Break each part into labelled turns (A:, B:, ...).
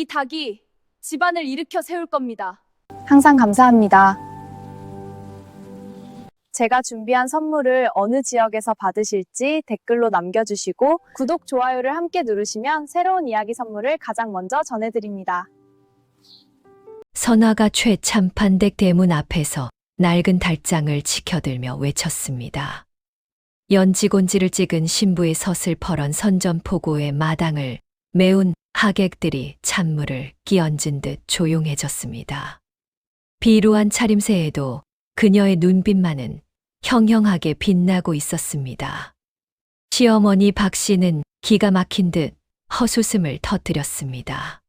A: 이 닭이 집안을 일으켜 세울 겁니다.
B: 항상 감사합니다. 제가 준비한 선물을 어느 지역에서 받으실지 댓글로 남겨주시고 구독, 좋아요를 함께 누르시면 새로운 이야기 선물을 가장 먼저 전해드립니다.
C: 선화가 최참판댁 대문 앞에서 낡은 달장을 치켜들며 외쳤습니다. 연지곤지를 찍은 신부의 서슬퍼런 선전포고의 마당을 매운 하객들이 찬물을 끼얹은 듯 조용해졌습니다. 비루한 차림새에도 그녀의 눈빛만은 형형하게 빛나고 있었습니다. 시어머니 박 씨는 기가 막힌 듯 헛웃음을 터뜨렸습니다.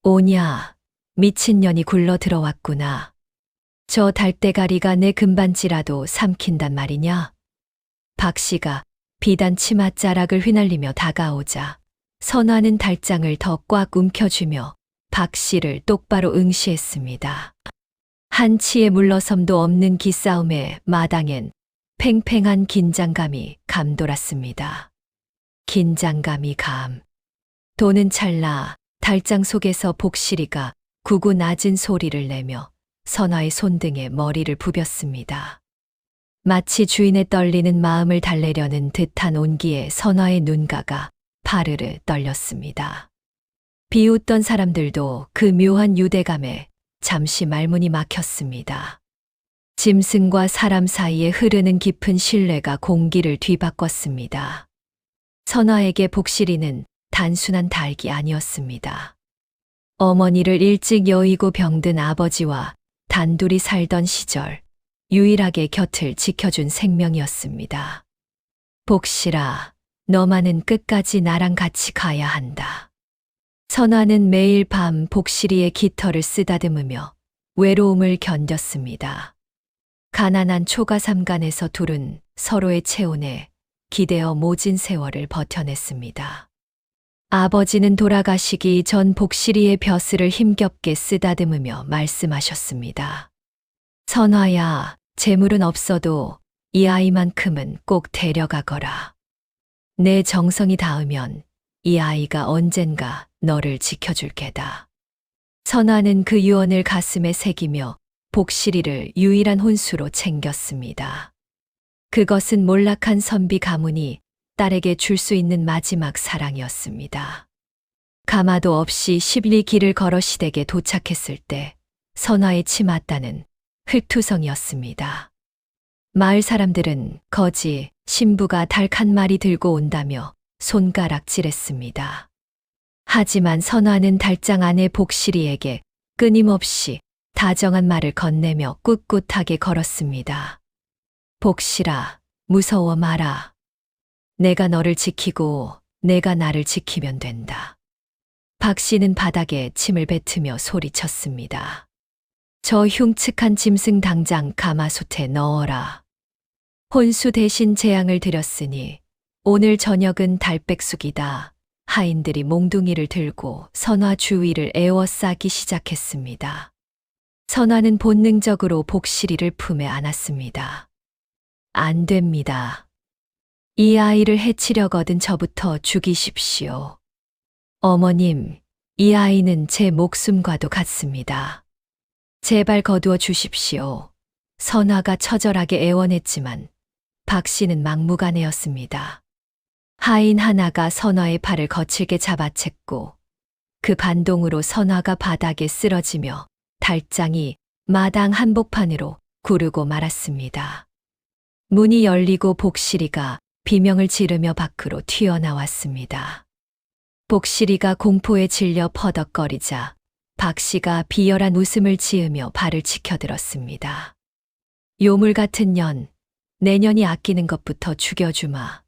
C: 오냐, 미친년이 굴러 들어왔구나. 저 달대가리가 내 금반지라도 삼킨단 말이냐? 박 씨가 비단 치맛자락을 휘날리며 다가오자 선화는 달장을 더 꽉 움켜쥐며 박 씨를 똑바로 응시했습니다. 한치의 물러섬도 없는 기싸움의 마당엔 팽팽한 긴장감이 감돌았습니다. 긴장감이 도는 찰나 달장 속에서 복실이가 구구 낮은 소리를 내며 선화의 손등에 머리를 부볐습니다. 마치 주인의 떨리는 마음을 달래려는 듯한 온기에 선화의 눈가가 파르르 떨렸습니다. 비웃던 사람들도 그 묘한 유대감에 잠시 말문이 막혔습니다. 짐승과 사람 사이에 흐르는 깊은 신뢰가 공기를 뒤바꿨습니다. 선화에게 복실이는 단순한 닭이 아니었습니다. 어머니를 일찍 여의고 병든 아버지와 단둘이 살던 시절 유일하게 곁을 지켜준 생명이었습니다. 복실아, 너만은 끝까지 나랑 같이 가야 한다. 선화는 매일 밤 복실이의 깃털을 쓰다듬으며 외로움을 견뎠습니다. 가난한 초가삼간에서 둘은 서로의 체온에 기대어 모진 세월을 버텨냈습니다. 아버지는 돌아가시기 전 복실이의 벼슬을 힘겹게 쓰다듬으며 말씀하셨습니다. 선화야, 재물은 없어도 이 아이만큼은 꼭 데려가거라. 내 정성이 닿으면 이 아이가 언젠가 너를 지켜줄 게다. 선화는 그 유언을 가슴에 새기며 복실이를 유일한 혼수로 챙겼습니다. 그것은 몰락한 선비 가문이 딸에게 줄 수 있는 마지막 사랑이었습니다. 가마도 없이 십리 길을 걸어 시댁에 도착했을 때 선화의 치맛다는 흙투성이었습니다. 마을 사람들은 거지 신부가 닭 한 마리 들고 온다며 손가락질했습니다. 하지만 선화는 달장 아내 복실이에게 끊임없이 다정한 말을 건네며 꿋꿋하게 걸었습니다. 복실아, 무서워 마라. 내가 너를 지키고 내가 나를 지키면 된다. 박 씨는 바닥에 침을 뱉으며 소리쳤습니다. 저 흉측한 짐승 당장 가마솥에 넣어라. 혼수 대신 재앙을 드렸으니 오늘 저녁은 달백숙이다. 하인들이 몽둥이를 들고 선화 주위를 에워싸기 시작했습니다. 선화는 본능적으로 복실이를 품에 안았습니다. 안 됩니다. 이 아이를 해치려거든 저부터 죽이십시오. 어머님, 이 아이는 제 목숨과도 같습니다. 제발 거두어 주십시오. 선화가 처절하게 애원했지만 박 씨는 막무가내였습니다. 하인 하나가 선화의 팔을 거칠게 잡아챘고 그 반동으로 선화가 바닥에 쓰러지며 달장이 마당 한복판으로 구르고 말았습니다. 문이 열리고 복실이가 비명을 지르며 밖으로 튀어나왔습니다. 복실이가 공포에 질려 퍼덕거리자 박 씨가 비열한 웃음을 지으며 발을 치켜들었습니다. 요물 같은 년, 내년이 아끼는 것부터 죽여주마.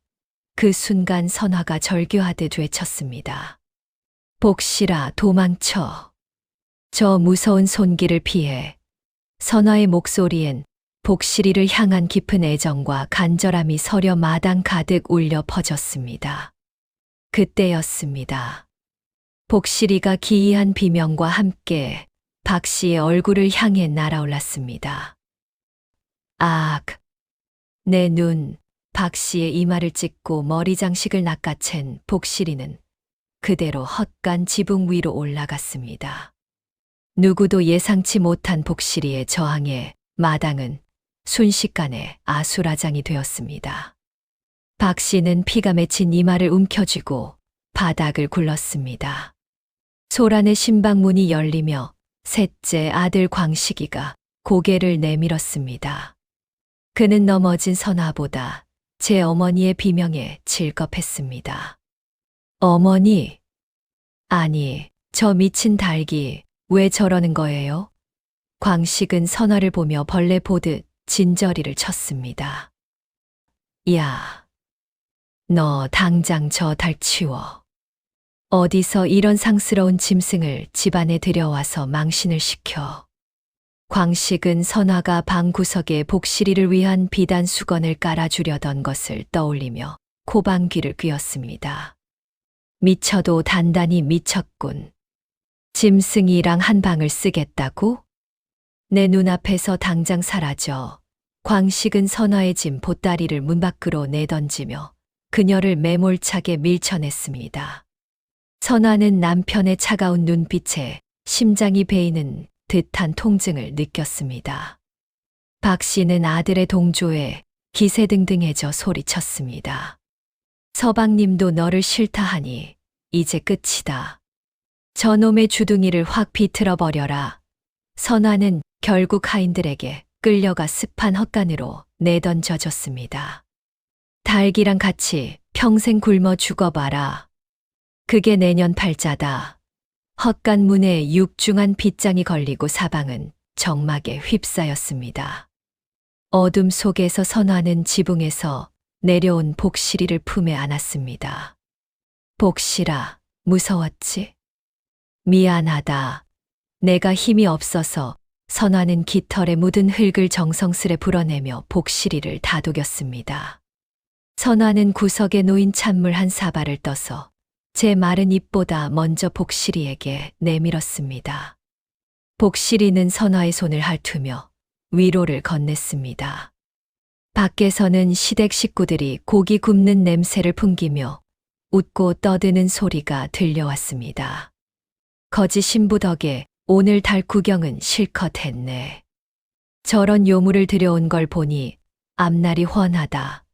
C: 그 순간 선화가 절규하듯 외쳤습니다. 복실아, 도망쳐. 저 무서운 손길을 피해. 선화의 목소리엔 복실이를 향한 깊은 애정과 간절함이 서려 마당 가득 울려 퍼졌습니다. 그때였습니다. 복실이가 기이한 비명과 함께 박 씨의 얼굴을 향해 날아올랐습니다. 악! 내 눈, 박 씨의 이마를 찍고 머리 장식을 낚아챈 복실이는 그대로 헛간 지붕 위로 올라갔습니다. 누구도 예상치 못한 복실이의 저항에 마당은 순식간에 아수라장이 되었습니다. 박 씨는 피가 맺힌 이마를 움켜쥐고 바닥을 굴렀습니다. 소란의 신방문이 열리며 셋째 아들 광식이가 고개를 내밀었습니다. 그는 넘어진 선화보다 제 어머니의 비명에 질겁했습니다. 어머니, 아니, 저 미친 닭이 왜 저러는 거예요? 광식은 선화를 보며 벌레 보듯 진저리를 쳤습니다. 야, 너 당장 저 닭 치워. 어디서 이런 상스러운 짐승을 집안에 들여와서 망신을 시켜. 광식은 선화가 방 구석에 복실이를 위한 비단 수건을 깔아주려던 것을 떠올리며 코방귀를 뀌었습니다. 미쳐도 단단히 미쳤군. 짐승이랑 한 방을 쓰겠다고? 내 눈앞에서 당장 사라져. 광식은 선화의 짐 보따리를 문 밖으로 내던지며 그녀를 매몰차게 밀쳐냈습니다. 선화는 남편의 차가운 눈빛에 심장이 베이는 듯한 통증을 느꼈습니다. 박 씨는 아들의 동조에 기세등등해져 소리쳤습니다. 서방님도 너를 싫다 하니 이제 끝이다. 저놈의 주둥이를 확 비틀어 버려라. 선화는 결국 하인들에게 끌려가 습한 헛간으로 내던져졌습니다. 닭이랑 같이 평생 굶어 죽어봐라. 그게 내년 팔자다. 헛간 문에 육중한 빗장이 걸리고 사방은 적막에 휩싸였습니다. 어둠 속에서 선화는 지붕에서 내려온 복실이를 품에 안았습니다. 복실아, 무서웠지? 미안하다. 내가 힘이 없어서. 선화는 깃털에 묻은 흙을 정성스레 불어내며 복실이를 다독였습니다. 선화는 구석에 놓인 찬물 한 사발을 떠서 제 마른 입보다 먼저 복실이에게 내밀었습니다. 복실이는 선화의 손을 핥으며 위로를 건넸습니다. 밖에서는 시댁 식구들이 고기 굽는 냄새를 풍기며 웃고 떠드는 소리가 들려왔습니다. 거지 신부 덕에 오늘 달 구경은 실컷 했네. 저런 요물을 들여온 걸 보니 앞날이 훤하다.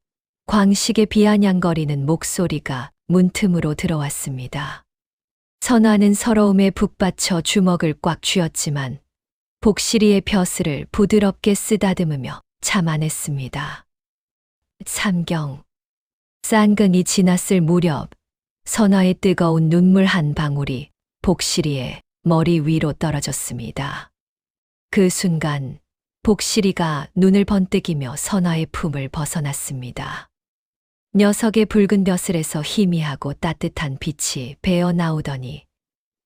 C: 광식의 비아냥거리는 목소리가 문틈으로 들어왔습니다. 선화는 서러움에 북받쳐 주먹을 꽉 쥐었지만 복실이의 벼슬을 부드럽게 쓰다듬으며 참아냈습니다. 삼경. 쌍경이 지났을 무렵 선화의 뜨거운 눈물 한 방울이 복실이의 머리 위로 떨어졌습니다. 그 순간 복실이가 눈을 번뜩이며 선화의 품을 벗어났습니다. 녀석의 붉은 벼슬에서 희미하고 따뜻한 빛이 배어 나오더니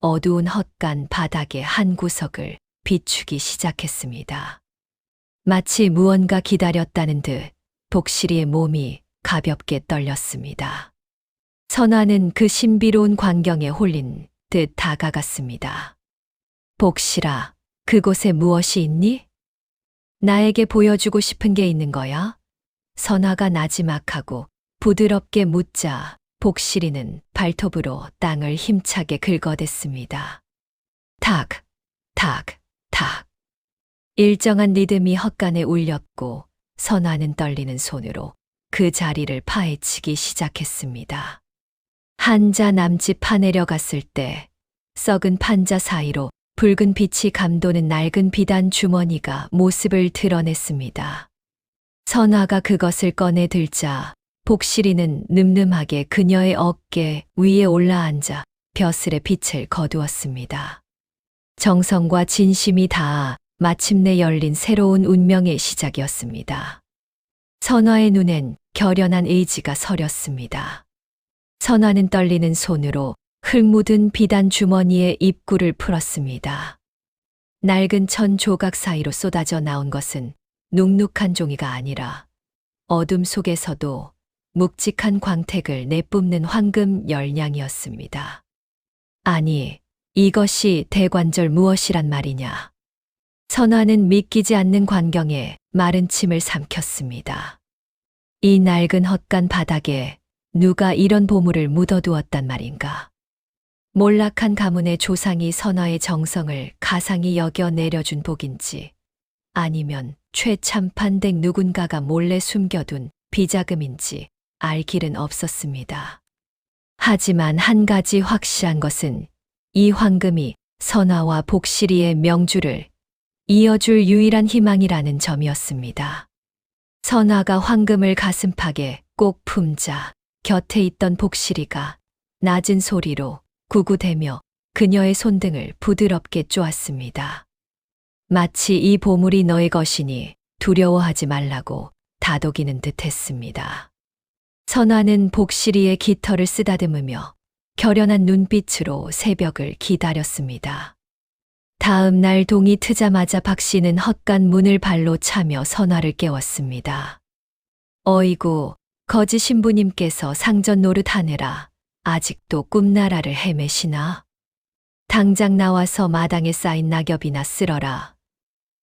C: 어두운 헛간 바닥의 한 구석을 비추기 시작했습니다. 마치 무언가 기다렸다는 듯 복실이의 몸이 가볍게 떨렸습니다. 선화는 그 신비로운 광경에 홀린 듯 다가갔습니다. 복실아, 그곳에 무엇이 있니? 나에게 보여주고 싶은 게 있는 거야? 선화가 나지막하고 부드럽게 묻자 복실이는 발톱으로 땅을 힘차게 긁어댔습니다. 탁, 탁, 탁. 일정한 리듬이 헛간에 울렸고 선화는 떨리는 손으로 그 자리를 파헤치기 시작했습니다. 한자 남집 파내려갔을 때 썩은 판자 사이로 붉은 빛이 감도는 낡은 비단 주머니가 모습을 드러냈습니다. 선화가 그것을 꺼내 들자 복실이는 늠름하게 그녀의 어깨 위에 올라앉아 벼슬의 빛을 거두었습니다. 정성과 진심이 닿아 마침내 열린 새로운 운명의 시작이었습니다. 선화의 눈엔 결연한 의지가 서렸습니다. 선화는 떨리는 손으로 흙 묻은 비단 주머니에 입구를 풀었습니다. 낡은 천 조각 사이로 쏟아져 나온 것은 눅눅한 종이가 아니라 어둠 속에서도 묵직한 광택을 내뿜는 황금 열량이었습니다. 아니, 이것이 대관절 무엇이란 말이냐. 선화는 믿기지 않는 광경에 마른 침을 삼켰습니다. 이 낡은 헛간 바닥에 누가 이런 보물을 묻어두었단 말인가. 몰락한 가문의 조상이 선화의 정성을 가상히 여겨 내려준 복인지 아니면 최참판댁 누군가가 몰래 숨겨둔 비자금인지 알 길은 없었습니다. 하지만 한 가지 확실한 것은 이 황금이 선화와 복실이의 명주를 이어줄 유일한 희망이라는 점이었습니다. 선화가 황금을 가슴팍에 꼭 품자 곁에 있던 복실이가 낮은 소리로 구구대며 그녀의 손등을 부드럽게 쪼았습니다. 마치 이 보물이 너의 것이니 두려워하지 말라고 다독이는 듯 했습니다. 선화는 복실이의 깃털을 쓰다듬으며 결연한 눈빛으로 새벽을 기다렸습니다. 다음 날 동이 트자마자 박씨는 헛간 문을 발로 차며 선화를 깨웠습니다. 어이구, 거지 신부님께서 상전 노릇하느라 아직도 꿈나라를 헤매시나? 당장 나와서 마당에 쌓인 낙엽이나 쓸어라.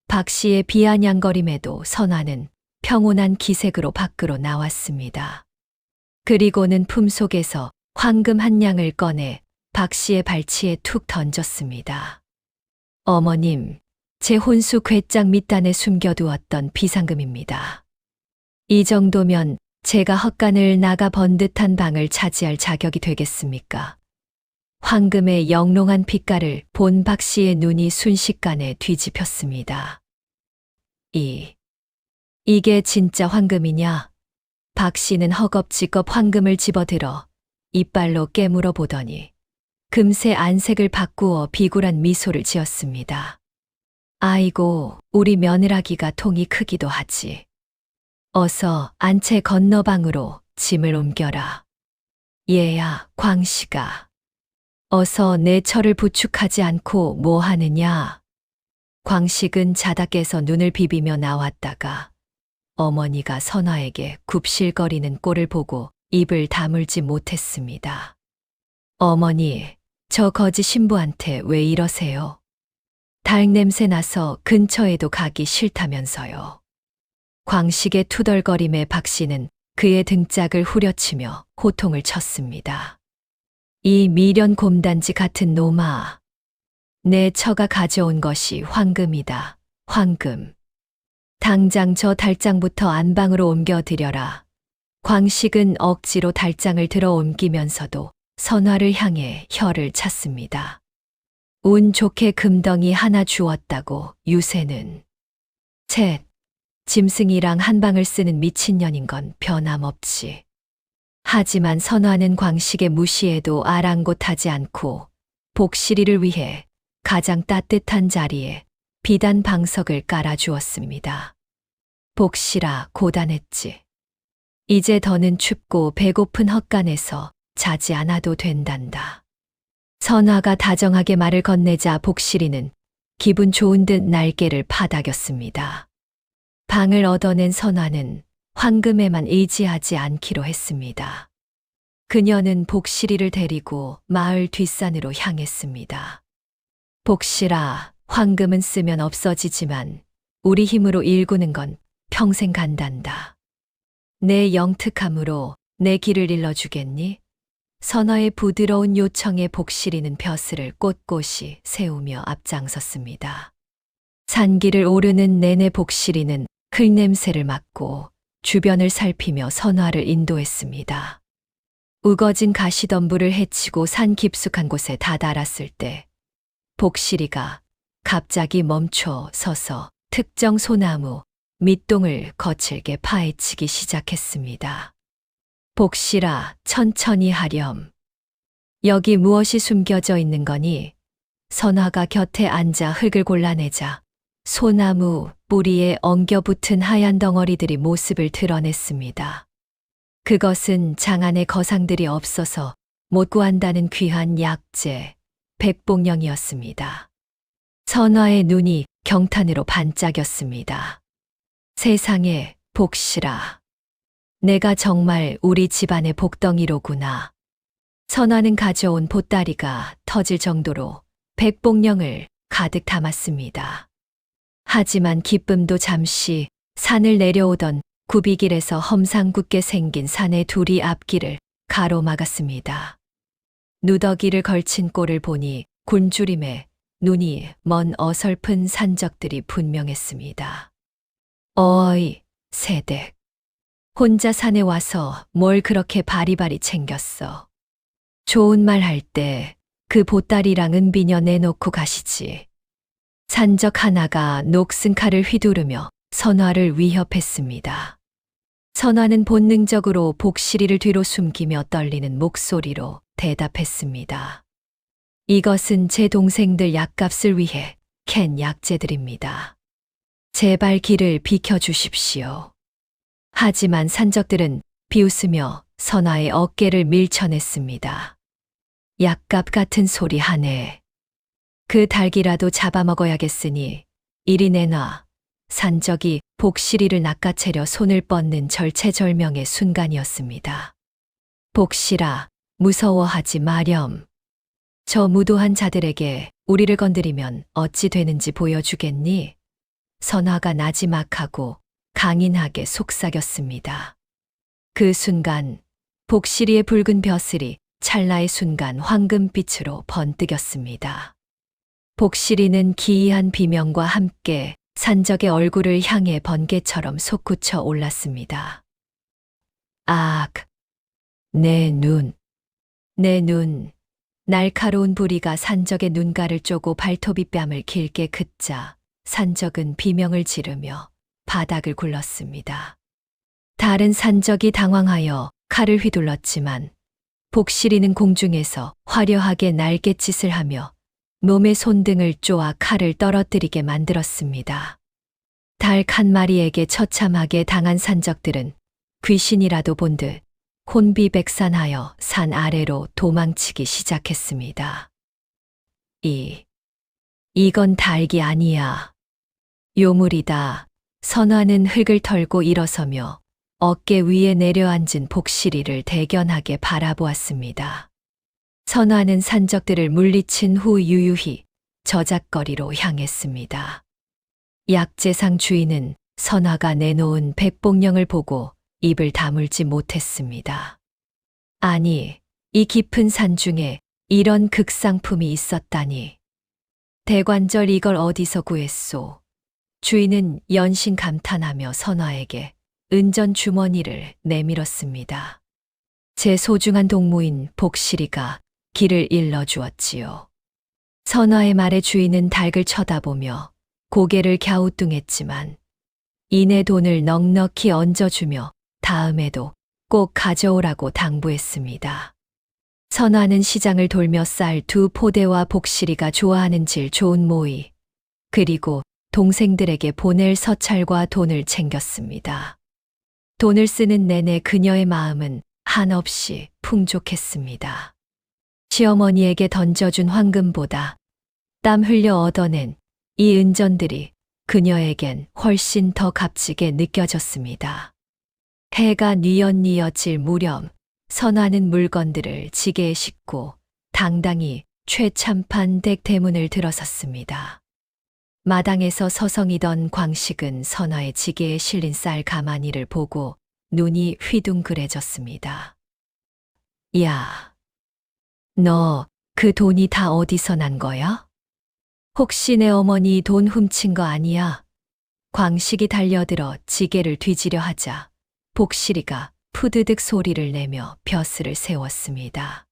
C: 박씨의 비아냥거림에도 선화는 평온한 기색으로 밖으로 나왔습니다. 그리고는 품속에서 황금 한 냥을 꺼내 박씨의 발치에 툭 던졌습니다. 어머님, 제 혼수 궤장 밑단에 숨겨두었던 비상금입니다. 이 정도면 제가 헛간을 나가 번듯한 방을 차지할 자격이 되겠습니까? 황금의 영롱한 빛깔을 본 박씨의 눈이 순식간에 뒤집혔습니다. 이게 진짜 황금이냐? 박씨는 허겁지겁 황금을 집어들어 이빨로 깨물어 보더니 금세 안색을 바꾸어 비굴한 미소를 지었습니다. 아이고, 우리 며느라기가 통이 크기도 하지. 어서 안채 건너방으로 짐을 옮겨라. 얘야, 광씨가. 어서 내 철을 부축하지 않고 뭐 하느냐? 광식은 자다 깨서 눈을 비비며 나왔다가 어머니가 선화에게 굽실거리는 꼴을 보고 입을 다물지 못했습니다. 어머니, 저 거지 신부한테 왜 이러세요? 달 냄새 나서 근처에도 가기 싫다면서요. 광식의 투덜거림에 박씨는 그의 등짝을 후려치며 호통을 쳤습니다. 이 미련 곰단지 같은 놈아. 내 처가 가져온 것이 황금이다. 황금. 당장 저 달장부터 안방으로 옮겨드려라. 광식은 억지로 달장을 들어 옮기면서도 선화를 향해 혀를 찼습니다. 운 좋게 금덩이 하나 주었다고 유세는. 쳇, 짐승이랑 한 방을 쓰는 미친년인 건 변함없지. 하지만 선화는 광식의 무시에도 아랑곳하지 않고 복실이를 위해 가장 따뜻한 자리에 비단 방석을 깔아주었습니다. 복실아, 고단했지. 이제 더는 춥고 배고픈 헛간에서 자지 않아도 된단다. 선화가 다정하게 말을 건네자 복실이는 기분 좋은 듯 날개를 파닥였습니다. 방을 얻어낸 선화는 황금에만 의지하지 않기로 했습니다. 그녀는 복실이를 데리고 마을 뒷산으로 향했습니다. 복실아, 황금은 쓰면 없어지지만 우리 힘으로 일구는 건 평생 간단다. 내 영특함으로 내 길을 일러주겠니? 선화의 부드러운 요청에 복실이는 벼슬을 꼿꼿이 세우며 앞장섰습니다. 산길을 오르는 내내 복실이는 흙냄새를 맡고 주변을 살피며 선화를 인도했습니다. 우거진 가시덤불을 헤치고 산 깊숙한 곳에 다다랐을 때 복실이가 갑자기 멈춰 서서 특정 소나무 밑동을 거칠게 파헤치기 시작했습니다. 복실아, 천천히 하렴. 여기 무엇이 숨겨져 있는 거니? 선화가 곁에 앉아 흙을 골라내자 소나무 뿌리에 엉겨붙은 하얀 덩어리들이 모습을 드러냈습니다. 그것은 장안의 거상들이 없어서 못 구한다는 귀한 약재, 백봉령이었습니다. 선화의 눈이 경탄으로 반짝였습니다. 세상에, 복실아. 내가 정말 우리 집안의 복덩이로구나. 선화는 가져온 보따리가 터질 정도로 백봉령을 가득 담았습니다. 하지만 기쁨도 잠시 산을 내려오던 구비길에서 험상궂게 생긴 산의 둘이 앞길을 가로막았습니다. 누더기를 걸친 꼴을 보니 굶주림에 눈이 먼 어설픈 산적들이 분명했습니다. 어이, 새댁. 혼자 산에 와서 뭘 그렇게 바리바리 챙겼어. 좋은 말 할 때 그 보따리랑 은비녀 내놓고 가시지. 산적 하나가 녹슨 칼을 휘두르며 선화를 위협했습니다. 선화는 본능적으로 복실이를 뒤로 숨기며 떨리는 목소리로 대답했습니다. 이것은 제 동생들 약값을 위해 캔 약재들입니다. 제발 길을 비켜주십시오. 하지만 산적들은 비웃으며 선화의 어깨를 밀쳐냈습니다. 약값 같은 소리 하네. 그 닭이라도 잡아먹어야겠으니 이리 내놔. 산적이 복실이를 낚아채려 손을 뻗는 절체절명의 순간이었습니다. 복실아, 무서워하지 마렴. 저 무도한 자들에게 우리를 건드리면 어찌 되는지 보여주겠니? 선화가 나지막하고 강인하게 속삭였습니다. 그 순간 복실이의 붉은 벼슬이 찰나의 순간 황금빛으로 번뜩였습니다. 복실이는 기이한 비명과 함께 산적의 얼굴을 향해 번개처럼 솟구쳐 올랐습니다. 악! 내 눈! 내 눈! 날카로운 부리가 산적의 눈가를 쪼고 발톱이뺨을 길게 긋자 산적은 비명을 지르며 바닥을 굴렀습니다. 다른 산적이 당황하여 칼을 휘둘렀지만 복실이는 공중에서 화려하게 날갯짓을 하며 몸의 손등을 쪼아 칼을 떨어뜨리게 만들었습니다. 닭 한 마리에게 처참하게 당한 산적들은 귀신이라도 본 듯 혼비백산하여 산 아래로 도망치기 시작했습니다. 이건 닭이 아니야. 요물이다. 선화는 흙을 털고 일어서며 어깨 위에 내려앉은 복실이를 대견하게 바라보았습니다. 선화는 산적들을 물리친 후 유유히 저작거리로 향했습니다. 약재상 주인은 선화가 내놓은 백봉령을 보고 입을 다물지 못했습니다. 아니, 이 깊은 산 중에 이런 극상품이 있었다니. 대관절 이걸 어디서 구했소? 주인은 연신 감탄하며 선화에게 은전 주머니를 내밀었습니다. 제 소중한 동무인 복실이가 길을 일러주었지요. 선화의 말에 주인은 닭을 쳐다보며 고개를 갸우뚱했지만 이내 돈을 넉넉히 얹어주며 다음에도 꼭 가져오라고 당부했습니다. 선화는 시장을 돌며 쌀 2포대와 복실이가 좋아하는 질 좋은 모이, 그리고 동생들에게 보낼 서찰과 돈을 챙겼습니다. 돈을 쓰는 내내 그녀의 마음은 한없이 풍족했습니다. 시어머니에게 던져준 황금보다 땀 흘려 얻어낸 이 은전들이 그녀에겐 훨씬 더 값지게 느껴졌습니다. 해가 뉘엿뉘엿 질 무렵 선화는 물건들을 지게에 싣고 당당히 최참판 댁 대문을 들어섰습니다. 마당에서 서성이던 광식은 선화의 지게에 실린 쌀 가마니를 보고 눈이 휘둥그레졌습니다. 야, 너 그 돈이 다 어디서 난 거야? 혹시 내 어머니 돈 훔친 거 아니야? 광식이 달려들어 지게를 뒤지려 하자 복실이가 푸드득 소리를 내며 벼슬을 세웠습니다.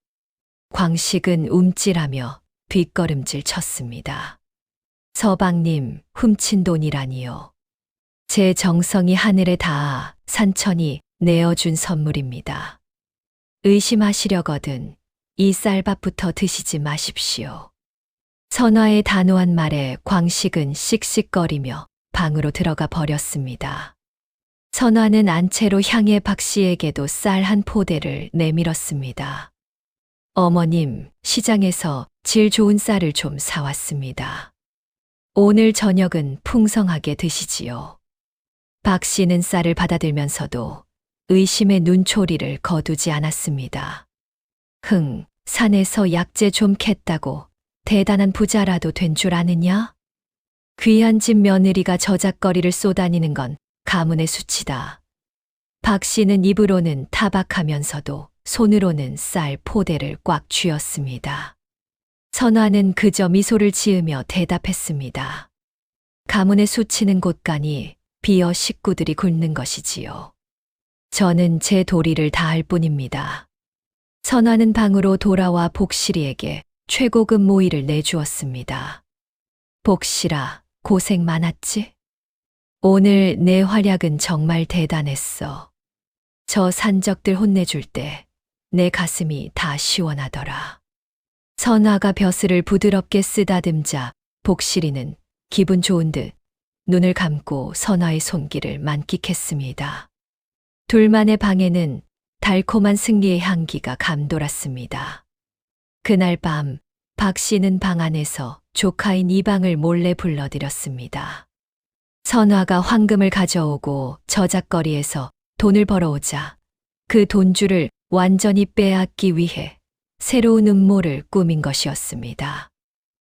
C: 광식은 움찔하며 뒷걸음질 쳤습니다. 서방님, 훔친 돈이라니요. 제 정성이 하늘에 닿아 산천이 내어준 선물입니다. 의심하시려거든 이 쌀밥부터 드시지 마십시오. 선화의 단호한 말에 광식은 씩씩거리며 방으로 들어가 버렸습니다. 선화는 안채로 향해 박 씨에게도 쌀 1포대를 내밀었습니다. 어머님, 시장에서 질 좋은 쌀을 좀 사왔습니다. 오늘 저녁은 풍성하게 드시지요. 박 씨는 쌀을 받아들면서도 의심의 눈초리를 거두지 않았습니다. 산에서 약재 좀 캤다고 대단한 부자라도 된 줄 아느냐? 귀한 집 며느리가 저작거리를 쏘다니는 건 가문의 수치다. 박 씨는 입으로는 타박하면서도 손으로는 쌀 포대를 꽉 쥐었습니다. 선화는 그저 미소를 지으며 대답했습니다. 가문에 수치는 곳간이 비어 식구들이 굶는 것이지요. 저는 제 도리를 다할 뿐입니다. 선화는 방으로 돌아와 복실이에게 최고급 모이를 내주었습니다. 복실아, 고생 많았지? 오늘 내 활약은 정말 대단했어. 저 산적들 혼내줄 때 내 가슴이 다 시원하더라. 선화가 벼슬을 부드럽게 쓰다듬자 복실이는 기분 좋은 듯 눈을 감고 선화의 손길을 만끽했습니다. 둘만의 방에는 달콤한 승리의 향기가 감돌았습니다. 그날 밤 박 씨는 방 안에서 조카인 이방을 몰래 불러들였습니다. 선화가 황금을 가져오고 저작거리에서 돈을 벌어오자 그 돈줄을 완전히 빼앗기 위해 새로운 음모를 꾸민 것이었습니다.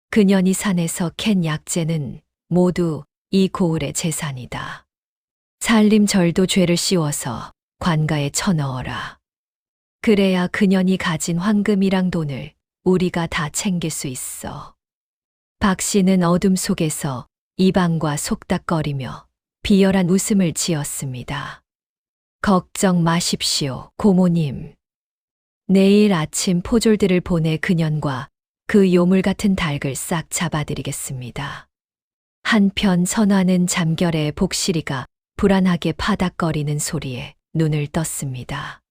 C: 그년이 산에서 캔 약재는 모두 이 고을의 재산이다. 살림절도 죄를 씌워서 관가에 쳐넣어라. 그래야 그년이 가진 황금이랑 돈을 우리가 다 챙길 수 있어. 박 씨는 어둠 속에서 이방과 속닥거리며 비열한 웃음을 지었습니다. 걱정 마십시오, 고모님. 내일 아침 포졸들을 보내 그년과 그 요물 같은 닭을 싹 잡아드리겠습니다. 한편 선화는 잠결에 복실이가 불안하게 파닥거리는 소리에 눈을 떴습니다.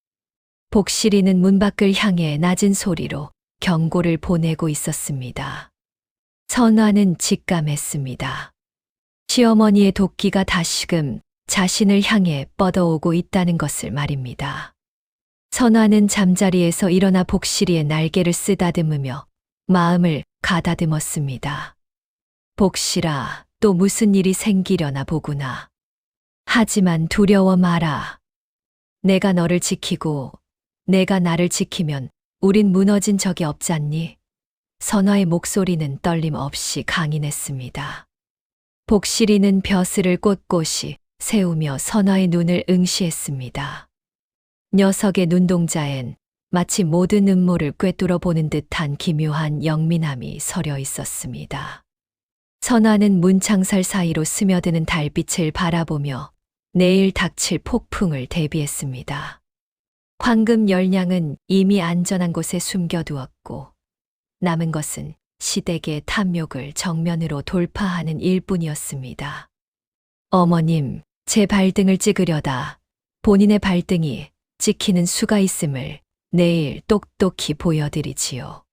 C: 복실이는 문 밖을 향해 낮은 소리로 경고를 보내고 있었습니다. 선화는 직감했습니다. 시어머니의 도끼가 다시금 자신을 향해 뻗어오고 있다는 것을 말입니다. 선화는 잠자리에서 일어나 복실이의 날개를 쓰다듬으며 마음을 가다듬었습니다. 복실아, 또 무슨 일이 생기려나 보구나. 하지만 두려워 마라. 내가 너를 지키고 내가 나를 지키면 우린 무너진 적이 없잖니. 선화의 목소리는 떨림 없이 강인했습니다. 복실이는 벼슬을 꼿꼿이 세우며 선화의 눈을 응시했습니다. 녀석의 눈동자엔 마치 모든 음모를 꿰뚫어 보는 듯한 기묘한 영민함이 서려 있었습니다. 선화는 문창살 사이로 스며드는 달빛을 바라보며 내일 닥칠 폭풍을 대비했습니다. 황금 열량은 이미 안전한 곳에 숨겨두었고 남은 것은 시댁의 탐욕을 정면으로 돌파하는 일뿐이었습니다. 어머님, 제 발등을 찍으려다 본인의 발등이 찍히는 수가 있음을 내일 똑똑히 보여드리지요.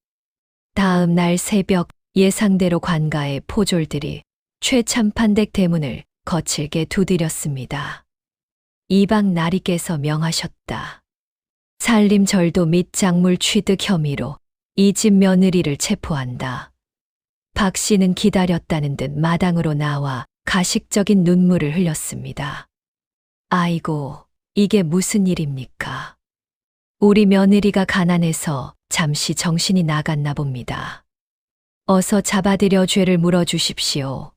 C: 다음 날 새벽 예상대로 관가의 포졸들이 최참판댁 대문을 거칠게 두드렸습니다. 이방 나리께서 명하셨다. 살림절도 및 작물 취득 혐의로 이 집 며느리를 체포한다. 박 씨는 기다렸다는 듯 마당으로 나와 가식적인 눈물을 흘렸습니다. 아이고, 이게 무슨 일입니까? 우리 며느리가 가난해서 잠시 정신이 나갔나 봅니다. 어서 잡아들여 죄를 물어주십시오.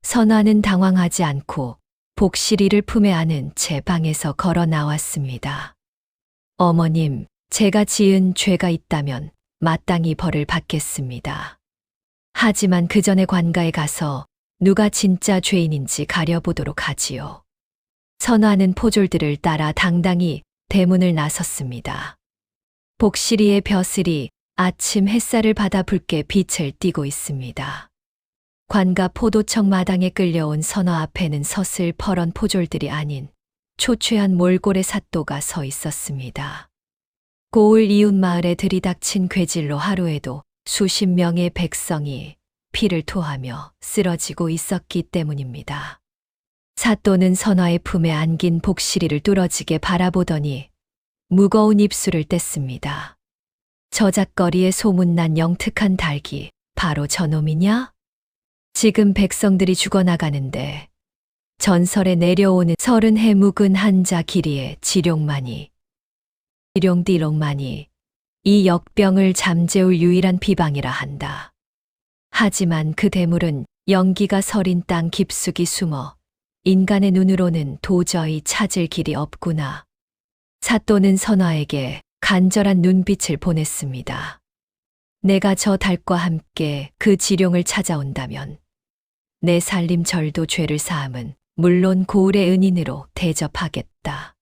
C: 선화는 당황하지 않고 복실이를 품에 안은 제 방에서 걸어 나왔습니다. 어머님, 제가 지은 죄가 있다면 마땅히 벌을 받겠습니다. 하지만 그 전에 관가에 가서 누가 진짜 죄인인지 가려보도록 하지요. 선화는 포졸들을 따라 당당히 대문을 나섰습니다. 복실이의 벼슬이 아침 햇살을 받아 붉게 빛을 띠고 있습니다. 관가 포도청 마당에 끌려온 선화 앞에는 서슬퍼런 포졸들이 아닌 초췌한 몰골의 사또가 서 있었습니다. 고을 이웃마을에 들이닥친 괴질로 하루에도 수십 명의 백성이 피를 토하며 쓰러지고 있었기 때문입니다. 사또는 선화의 품에 안긴 복실이를 뚫어지게 바라보더니 무거운 입술을 뗐습니다. 저작거리에 소문난 영특한 닭이 바로 저놈이냐? 지금 백성들이 죽어나가는데 전설에 내려오는 30해 묵은 한자 길이의 지룡만이 지룡띠롱만이 이 역병을 잠재울 유일한 비방이라 한다. 하지만 그 대물은 연기가 서린 땅 깊숙이 숨어 인간의 눈으로는 도저히 찾을 길이 없구나. 사또는 선화에게 간절한 눈빛을 보냈습니다. 내가 저 달과 함께 그 지룡을 찾아온다면 내 살림 절도 죄를 사함은 물론 고을의 은인으로 대접하겠다.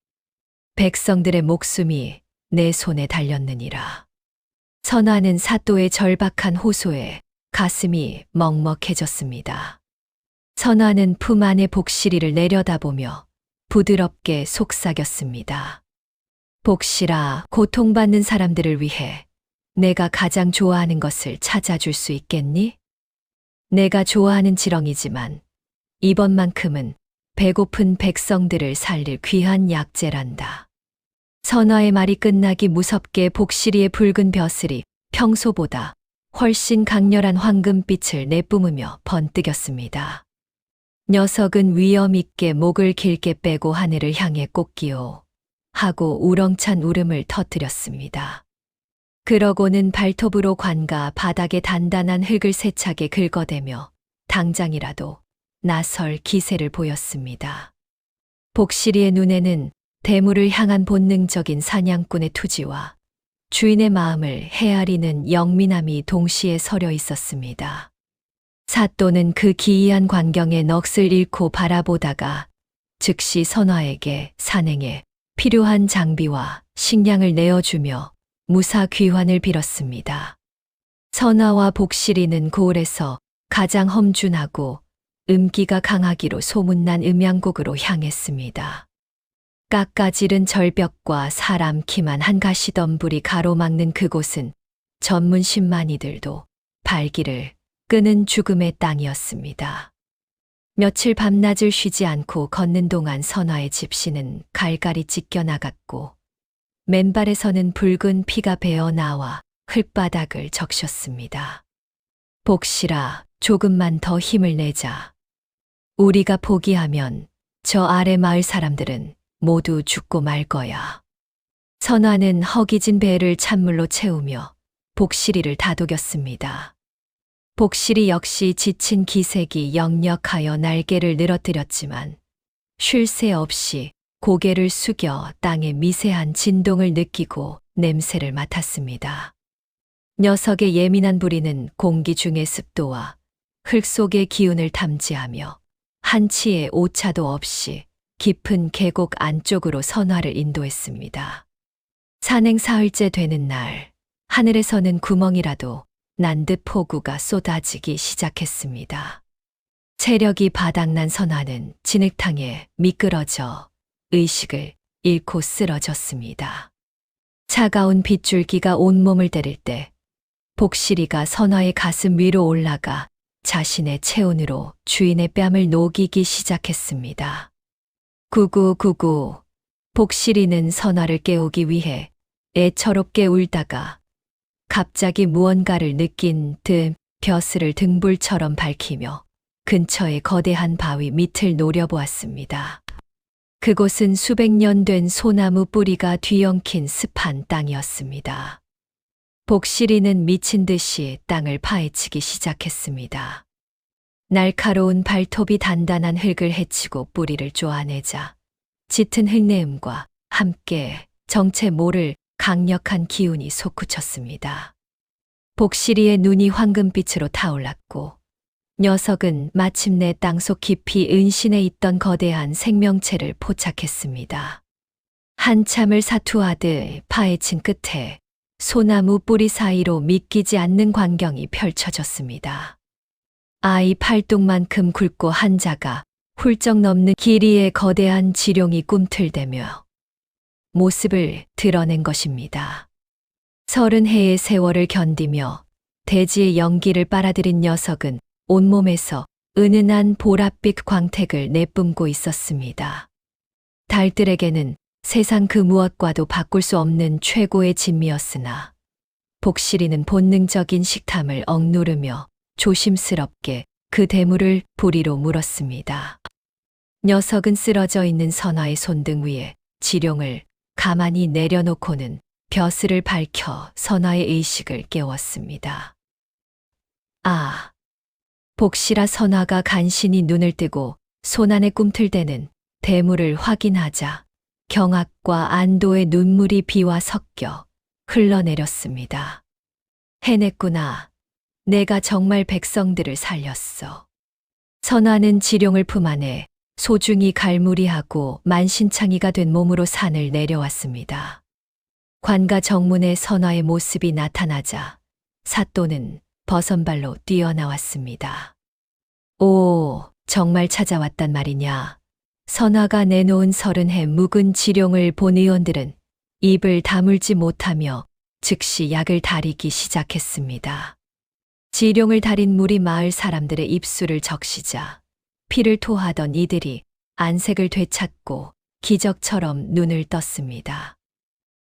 C: 백성들의 목숨이 내 손에 달렸느니라. 선화는 사또의 절박한 호소에 가슴이 먹먹해졌습니다. 선화는 품 안의 복실이를 내려다보며 부드럽게 속삭였습니다. 복실아, 고통받는 사람들을 위해 내가 가장 좋아하는 것을 찾아줄 수 있겠니? 내가 좋아하는 지렁이지만 이번만큼은 배고픈 백성들을 살릴 귀한 약재란다. 선화의 말이 끝나기 무섭게 복실이의 붉은 벼슬이 평소보다 훨씬 강렬한 황금빛을 내뿜으며 번뜩였습니다. 녀석은 위엄 있게 목을 길게 빼고 하늘을 향해 꽂기요 하고 우렁찬 울음을 터뜨렸습니다. 그러고는 발톱으로 관가 바닥에 단단한 흙을 세차게 긁어대며 당장이라도 나설 기세를 보였습니다. 복실이의 눈에는 대물을 향한 본능적인 사냥꾼의 투지와 주인의 마음을 헤아리는 영민함이 동시에 서려 있었습니다. 사또는 그 기이한 광경에 넋을 잃고 바라보다가 즉시 선화에게 산행에 필요한 장비와 식량을 내어주며 무사 귀환을 빌었습니다. 선화와 복실이는 고을에서 가장 험준하고 음기가 강하기로 소문난 음양국으로 향했습니다. 깎아지른 절벽과 사람 키만 한 가시덤불이 가로막는 그곳은 전문 신만이들도 발길을 끄는 죽음의 땅이었습니다. 며칠 밤낮을 쉬지 않고 걷는 동안 선화의 집시는 갈갈이 찢겨나갔고 맨발에서는 붉은 피가 배어 나와 흙바닥을 적셨습니다. 복실아, 조금만 더 힘을 내자. 우리가 포기하면 저 아래 마을 사람들은 모두 죽고 말 거야. 선화는 허기진 배를 찬물로 채우며 복실이를 다독였습니다. 복실이 역시 지친 기색이 역력하여 날개를 늘어뜨렸지만 쉴 새 없이 고개를 숙여 땅의 미세한 진동을 느끼고 냄새를 맡았습니다. 녀석의 예민한 부리는 공기 중의 습도와 흙 속의 기운을 탐지하며 한치의 오차도 없이 깊은 계곡 안쪽으로 선화를 인도했습니다. 산행 사흘째 되는 날, 하늘에서는 구멍이라도 난 듯 폭우가 쏟아지기 시작했습니다. 체력이 바닥난 선화는 진흙탕에 미끄러져 의식을 잃고 쓰러졌습니다. 차가운 빗줄기가 온몸을 때릴 때 복실이가 선화의 가슴 위로 올라가 자신의 체온으로 주인의 뺨을 녹이기 시작했습니다. 구구구구. 복실이는 선화를 깨우기 위해 애처롭게 울다가 갑자기 무언가를 느낀 듯 벼슬을 등불처럼 밝히며 근처의 거대한 바위 밑을 노려보았습니다. 그곳은 수백 년 된 소나무 뿌리가 뒤엉킨 습한 땅이었습니다. 복실이는 미친 듯이 땅을 파헤치기 시작했습니다. 날카로운 발톱이 단단한 흙을 헤치고 뿌리를 쪼아내자 짙은 흙내음과 함께 정체 모를 강력한 기운이 솟구쳤습니다. 복실이의 눈이 황금빛으로 타올랐고 녀석은 마침내 땅속 깊이 은신해 있던 거대한 생명체를 포착했습니다. 한참을 사투하듯 파헤친 끝에 소나무 뿌리 사이로 믿기지 않는 광경이 펼쳐졌습니다. 아이 팔뚝만큼 굵고 한자가 훌쩍 넘는 길이의 거대한 지룡이 꿈틀대며 모습을 드러낸 것입니다. 30해의 세월을 견디며 대지의 연기를 빨아들인 녀석은 온몸에서 은은한 보랏빛 광택을 내뿜고 있었습니다. 달들에게는 세상 그 무엇과도 바꿀 수 없는 최고의 진미였으나 복실이는 본능적인 식탐을 억누르며 조심스럽게 그 대물을 부리로 물었습니다. 녀석은 쓰러져 있는 선화의 손등 위에 지룡을 가만히 내려놓고는 벼슬을 밝혀 선화의 의식을 깨웠습니다. 아! 복실아. 선화가 간신히 눈을 뜨고 손안에 꿈틀대는 대물을 확인하자 경악과 안도의 눈물이 비와 섞여 흘러내렸습니다. 해냈구나. 내가 정말 백성들을 살렸어. 선화는 지룡을 품 안에 소중히 갈무리하고 만신창이가 된 몸으로 산을 내려왔습니다. 관가 정문에 선화의 모습이 나타나자 사또는 버선발로 뛰어나왔습니다. 오, 정말 찾아왔단 말이냐. 선화가 내놓은 30해 묵은 지룡을 본 의원들은 입을 다물지 못하며 즉시 약을 다리기 시작했습니다. 지룡을 다린 물이 마을 사람들의 입술을 적시자 피를 토하던 이들이 안색을 되찾고 기적처럼 눈을 떴습니다.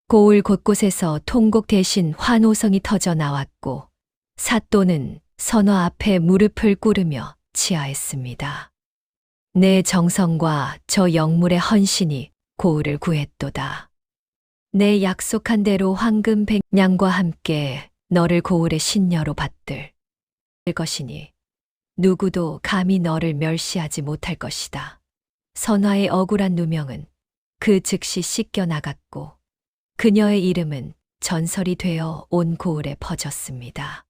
C: 고을 곳곳에서 통곡 대신 환호성이 터져 나왔고 사또는 선화 앞에 무릎을 꿇으며 치하했습니다. 내 정성과 저 영물의 헌신이 고을을 구했도다. 내 약속한 대로 황금 100냥과 함께 너를 고을의 신녀로 받들 것이니 누구도 감히 너를 멸시하지 못할 것이다. 선화의 억울한 누명은 그 즉시 씻겨 나갔고 그녀의 이름은 전설이 되어 온 고을에 퍼졌습니다.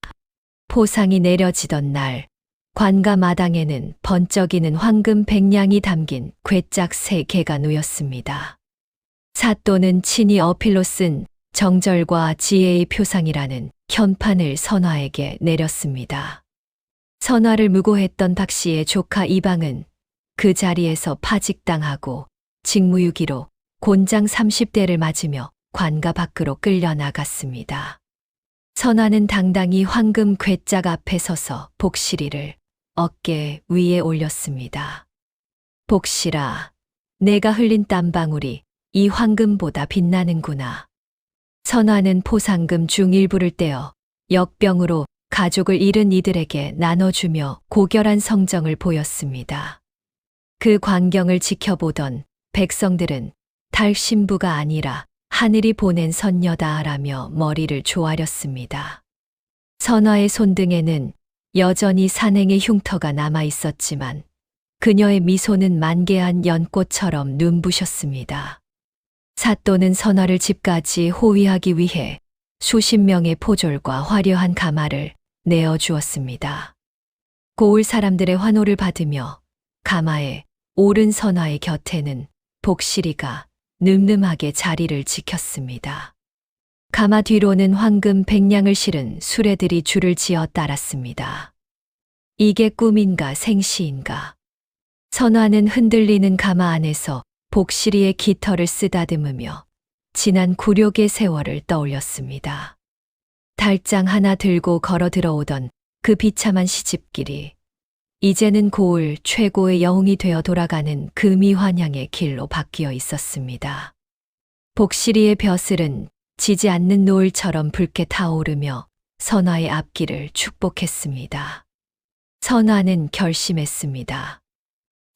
C: 포상이 내려지던 날 관가 마당에는 번쩍이는 황금 100냥이 담긴 괴짝 3개가 놓였습니다. 사또는 친히 어필로 쓴 정절과 지혜의 표상이라는 현판을 선화에게 내렸습니다. 선화를 무고했던 박씨의 조카 이방은 그 자리에서 파직당하고 직무유기로 곤장 30대를 맞으며 관가 밖으로 끌려나갔습니다. 선화는 당당히 황금 괴짝 앞에 서서 복실이를 어깨 위에 올렸습니다. 복실아, 내가 흘린 땀방울이 이 황금보다 빛나는구나. 선화는 포상금 중 일부를 떼어 역병으로 가족을 잃은 이들에게 나눠주며 고결한 성정을 보였습니다. 그 광경을 지켜보던 백성들은 달 신부가 아니라 하늘이 보낸 선녀다라며 머리를 조아렸습니다. 선화의 손등에는 여전히 산행의 흉터가 남아 있었지만 그녀의 미소는 만개한 연꽃처럼 눈부셨습니다. 사또는 선화를 집까지 호위하기 위해 수십 명의 포졸과 화려한 가마를 내어주었습니다. 고을 사람들의 환호를 받으며 가마에 오른 선화의 곁에는 복실이가 늠름하게 자리를 지켰습니다. 가마 뒤로는 황금 100냥을 실은 수레들이 줄을 지어 따랐습니다. 이게 꿈인가 생시인가. 선화는 흔들리는 가마 안에서 복실이의 깃털을 쓰다듬으며 지난 굴욕의 세월을 떠올렸습니다. 달장 하나 들고 걸어 들어오던 그 비참한 시집길이 이제는 고을 최고의 영웅이 되어 돌아가는 금이환향의 길로 바뀌어 있었습니다. 복실이의 벼슬은 지지 않는 노을처럼 붉게 타오르며 선화의 앞길을 축복했습니다. 선화는 결심했습니다.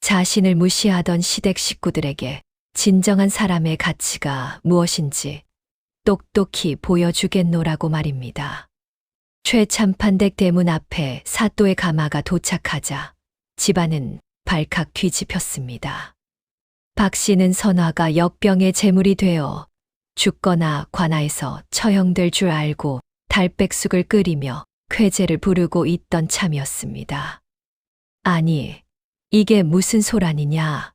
C: 자신을 무시하던 시댁 식구들에게 진정한 사람의 가치가 무엇인지 똑똑히 보여주겠노라고 말입니다. 최참판댁 대문 앞에 사또의 가마가 도착하자 집안은 발칵 뒤집혔습니다. 박 씨는 선화가 역병의 제물이 되어 죽거나 관아에서 처형될 줄 알고 달백숙을 끓이며 쾌제를 부르고 있던 참이었습니다. 아니, 이게 무슨 소란이냐?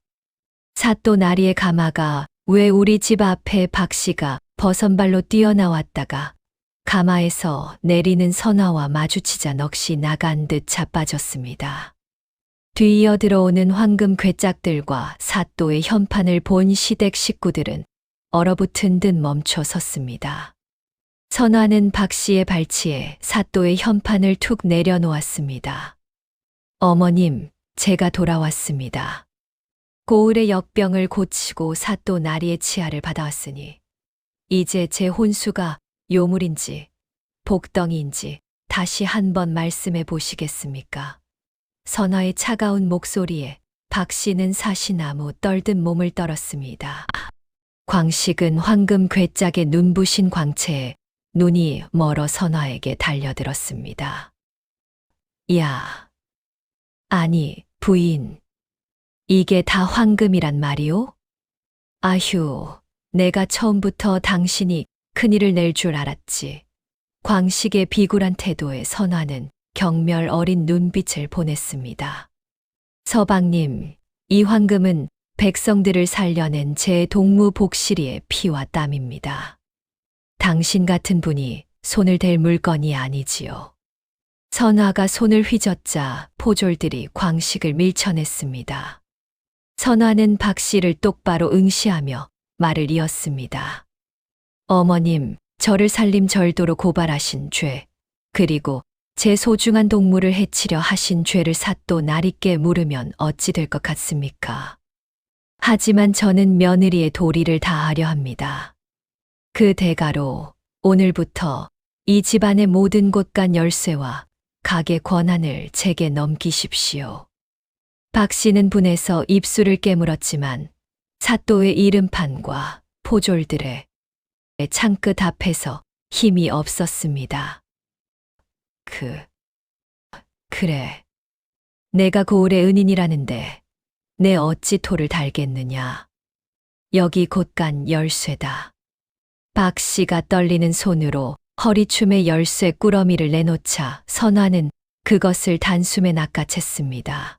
C: 사또 나리의 가마가 왜 우리 집 앞에 박 씨가 버선발로 뛰어나왔다가 가마에서 내리는 선화와 마주치자 넋이 나간 듯 자빠졌습니다. 뒤이어 들어오는 황금 괴짝들과 사또의 현판을 본 시댁 식구들은 얼어붙은 듯 멈춰 섰습니다. 선화는 박 씨의 발치에 사또의 현판을 툭 내려놓았습니다. 어머님, 제가 돌아왔습니다. 고을의 역병을 고치고 사또 나리의 치아를 받아왔으니 이제 제 혼수가 요물인지 복덩이인지 다시 한번 말씀해 보시겠습니까? 선화의 차가운 목소리에 박 씨는 사시나무 떨듯 몸을 떨었습니다. 광식은 황금 괴짝의 눈부신 광채에 눈이 멀어 선화에게 달려들었습니다. 야, 아니 부인, 이게 다 황금이란 말이오? 아휴, 내가 처음부터 당신이 큰일을 낼 줄 알았지. 광식의 비굴한 태도에 선화는 경멸 어린 눈빛을 보냈습니다. 서방님, 이 황금은 백성들을 살려낸 제 동무 복실이의 피와 땀입니다. 당신 같은 분이 손을 댈 물건이 아니지요. 선화가 손을 휘젓자 포졸들이 광식을 밀쳐냈습니다. 선화는 박 씨를 똑바로 응시하며 말을 이었습니다. 어머님, 저를 살림 절도로 고발하신 죄, 그리고 제 소중한 동물을 해치려 하신 죄를 삿도 날있게 물으면 어찌 될 것 같습니까? 하지만 저는 며느리의 도리를 다하려 합니다. 그 대가로 오늘부터 이 집안의 모든 곳간 열쇠와 가게 권한을 제게 넘기십시오. 박 씨는 분해서 입술을 깨물었지만 사또의 이름판과 포졸들의 창끝 앞에서 힘이 없었습니다. 그래. 내가 고을의 은인이라는데 내 어찌 토를 달겠느냐. 여기 곳간 열쇠다. 박 씨가 떨리는 손으로 허리춤에 열쇠 꾸러미를 내놓자 선화는 그것을 단숨에 낚아챘습니다.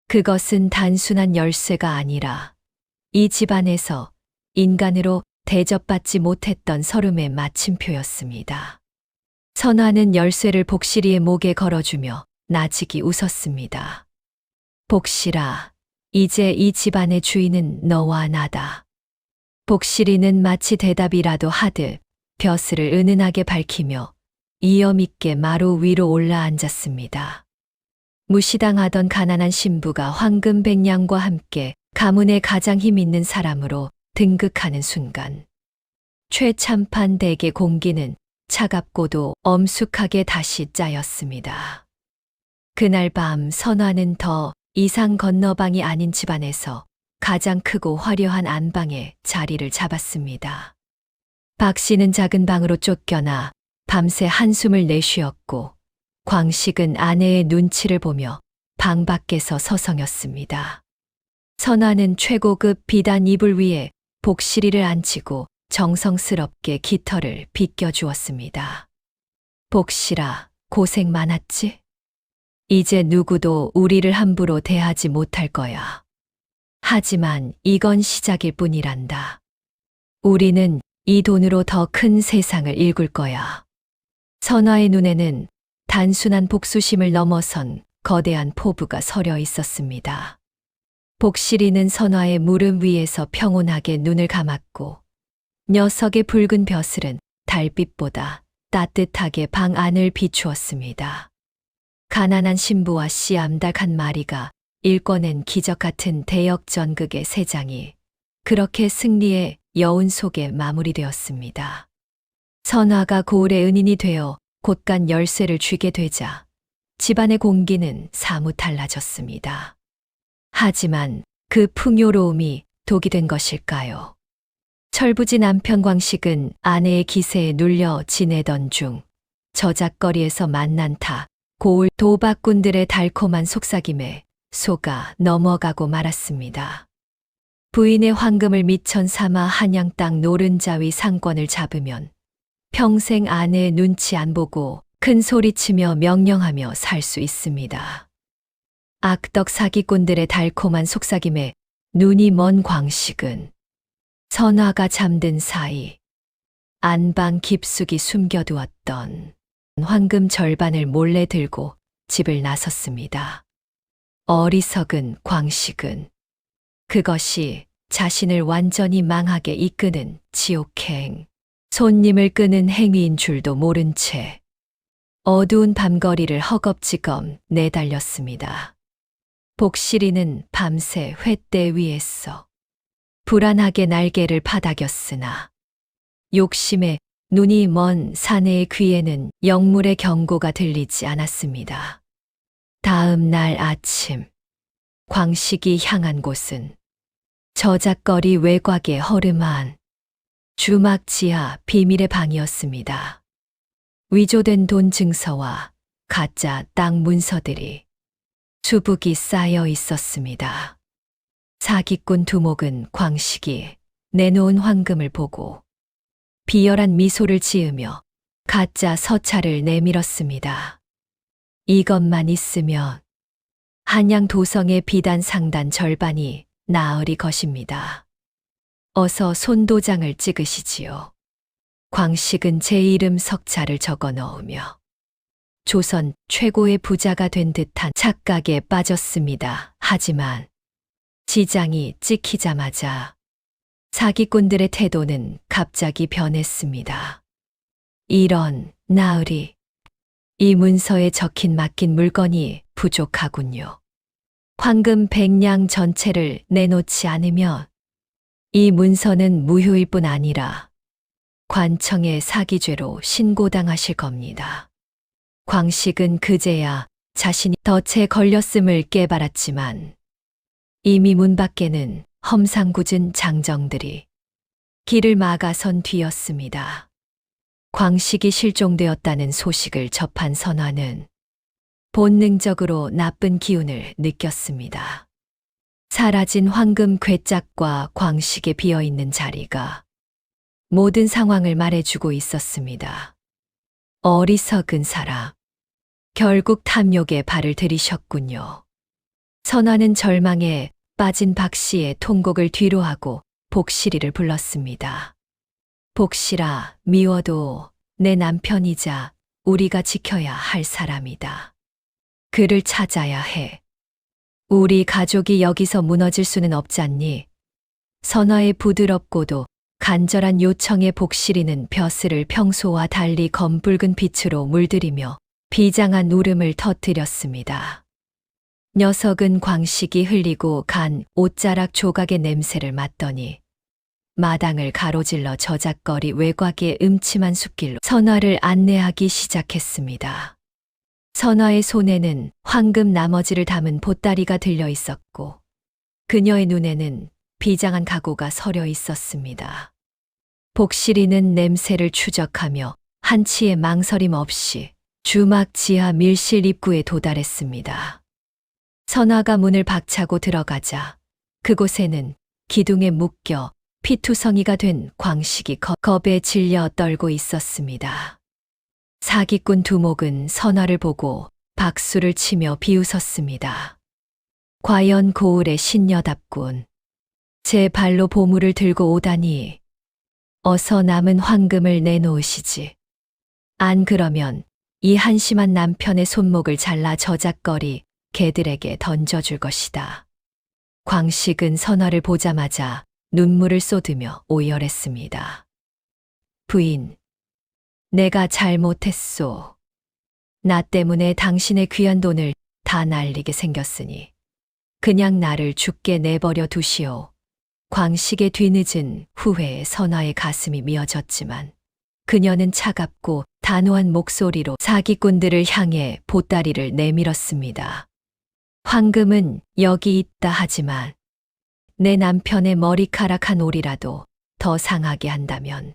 C: 그것은 단순한 열쇠가 아니라 이 집안에서 인간으로 대접받지 못했던 서름의 마침표였습니다. 선화는 열쇠를 복실이의 목에 걸어주며 나직이 웃었습니다. 복실아, 이제 이 집안의 주인은 너와 나다. 복실이는 마치 대답이라도 하듯 벼슬을 은은하게 밝히며 이염 있게 마루 위로 올라앉았습니다. 무시당하던 가난한 신부가 황금 백냥과 함께 가문의 가장 힘 있는 사람으로 등극하는 순간 최참판 댁의 공기는 차갑고도 엄숙하게 다시 짜였습니다. 그날 밤 선화는 더 이상 건너방이 아닌 집안에서 가장 크고 화려한 안방에 자리를 잡았습니다. 박 씨는 작은 방으로 쫓겨나 밤새 한숨을 내쉬었고 광식은 아내의 눈치를 보며 방 밖에서 서성였습니다. 선화는 최고급 비단 이불 위에 복실이를 앉히고 정성스럽게 깃털을 빗겨주었습니다. 복실아, 고생 많았지? 이제 누구도 우리를 함부로 대하지 못할 거야. 하지만 이건 시작일 뿐이란다. 우리는 이 돈으로 더 큰 세상을 일굴 거야. 선화의 눈에는 단순한 복수심을 넘어선 거대한 포부가 서려 있었습니다. 복실이는 선화의 무릎 위에서 평온하게 눈을 감았고 녀석의 붉은 벼슬은 달빛보다 따뜻하게 방 안을 비추었습니다. 가난한 신부와 씨암탉 한 마리가 일궈낸 기적 같은 대역전극의 세 장이 그렇게 승리의 여운 속에 마무리되었습니다. 선화가 고을의 은인이 되어 곳간 열쇠를 쥐게 되자 집안의 공기는 사뭇 달라졌습니다. 하지만 그 풍요로움이 독이 된 것일까요? 철부지 남편 광식은 아내의 기세에 눌려 지내던 중 저작거리에서 만난 타 고을 도박꾼들의 달콤한 속삭임에 속아 넘어가고 말았습니다. 부인의 황금을 미천 삼아 한양 땅 노른자 위 상권을 잡으면 평생 아내의 눈치 안 보고 큰 소리치며 명령하며 살 수 있습니다. 악덕 사기꾼들의 달콤한 속삭임에 눈이 먼 광식은 선화가 잠든 사이 안방 깊숙이 숨겨두었던 황금 절반을 몰래 들고 집을 나섰습니다. 어리석은 광식은 그것이 자신을 완전히 망하게 이끄는 지옥행, 손님을 끄는 행위인 줄도 모른 채 어두운 밤거리를 허겁지겁 내달렸습니다. 복실이는 밤새 횃대 위에서 불안하게 날개를 파닥였으나 욕심에 눈이 먼 사내의 귀에는 영물의 경고가 들리지 않았습니다. 다음 날 아침 광식이 향한 곳은 저작거리 외곽의 허름한 주막 지하 비밀의 방이었습니다. 위조된 돈 증서와 가짜 땅 문서들이 수북이 쌓여 있었습니다. 사기꾼 두목은 광식이 내놓은 황금을 보고 비열한 미소를 지으며 가짜 서찰을 내밀었습니다. 이것만 있으면 한양 도성의 비단 상단 절반이 나으리 것입니다. 어서 손도장을 찍으시지요. 광식은 제 이름 석자를 적어 넣으며 조선 최고의 부자가 된 듯한 착각에 빠졌습니다. 하지만 지장이 찍히자마자 사기꾼들의 태도는 갑자기 변했습니다. 이런 나으리, 이 문서에 적힌 맡긴 물건이 부족하군요. 황금 100냥 전체를 내놓지 않으면 이 문서는 무효일 뿐 아니라 관청의 사기죄로 신고당하실 겁니다. 광식은 그제야 자신이 덫에 걸렸음을 깨달았지만 이미 문 밖에는 험상궂은 장정들이 길을 막아선 뒤였습니다. 광식이 실종되었다는 소식을 접한 선화는 본능적으로 나쁜 기운을 느꼈습니다. 사라진 황금 괴짝과 광식에 비어있는 자리가 모든 상황을 말해주고 있었습니다. 어리석은 사람, 결국 탐욕에 발을 들이셨군요. 선화는 절망에 빠진 박 씨의 통곡을 뒤로하고 복실이를 불렀습니다. 복실아, 미워도 내 남편이자 우리가 지켜야 할 사람이다. 그를 찾아야 해. 우리 가족이 여기서 무너질 수는 없잖니. 선화의 부드럽고도 간절한 요청에 복실이는 벼슬을 평소와 달리 검붉은 빛으로 물들이며 비장한 울음을 터뜨렸습니다. 녀석은 광식이 흘리고 간 옷자락 조각의 냄새를 맡더니 마당을 가로질러 저작거리 외곽의 음침한 숲길로 선화를 안내하기 시작했습니다. 선화의 손에는 황금 나머지를 담은 보따리가 들려 있었고 그녀의 눈에는 비장한 각오가 서려 있었습니다. 복실이는 냄새를 추적하며 한치의 망설임 없이 주막 지하 밀실 입구에 도달했습니다. 선화가 문을 박차고 들어가자 그곳에는 기둥에 묶여 피투성이가 된 광식이 겁에 질려 떨고 있었습니다. 사기꾼 두목은 선화를 보고 박수를 치며 비웃었습니다. 과연 고을의 신녀답군. 제 발로 보물을 들고 오다니. 어서 남은 황금을 내놓으시지. 안 그러면 이 한심한 남편의 손목을 잘라 저작거리 개들에게 던져줄 것이다. 광식은 선화를 보자마자 눈물을 쏟으며 오열했습니다. 부인, 내가 잘못했소. 나 때문에 당신의 귀한 돈을 다 날리게 생겼으니 그냥 나를 죽게 내버려 두시오. 광식의 뒤늦은 후회에 선화의 가슴이 미어졌지만 그녀는 차갑고 단호한 목소리로 사기꾼들을 향해 보따리를 내밀었습니다. 황금은 여기 있다 하지만 내 남편의 머리카락 한 올이라도 더 상하게 한다면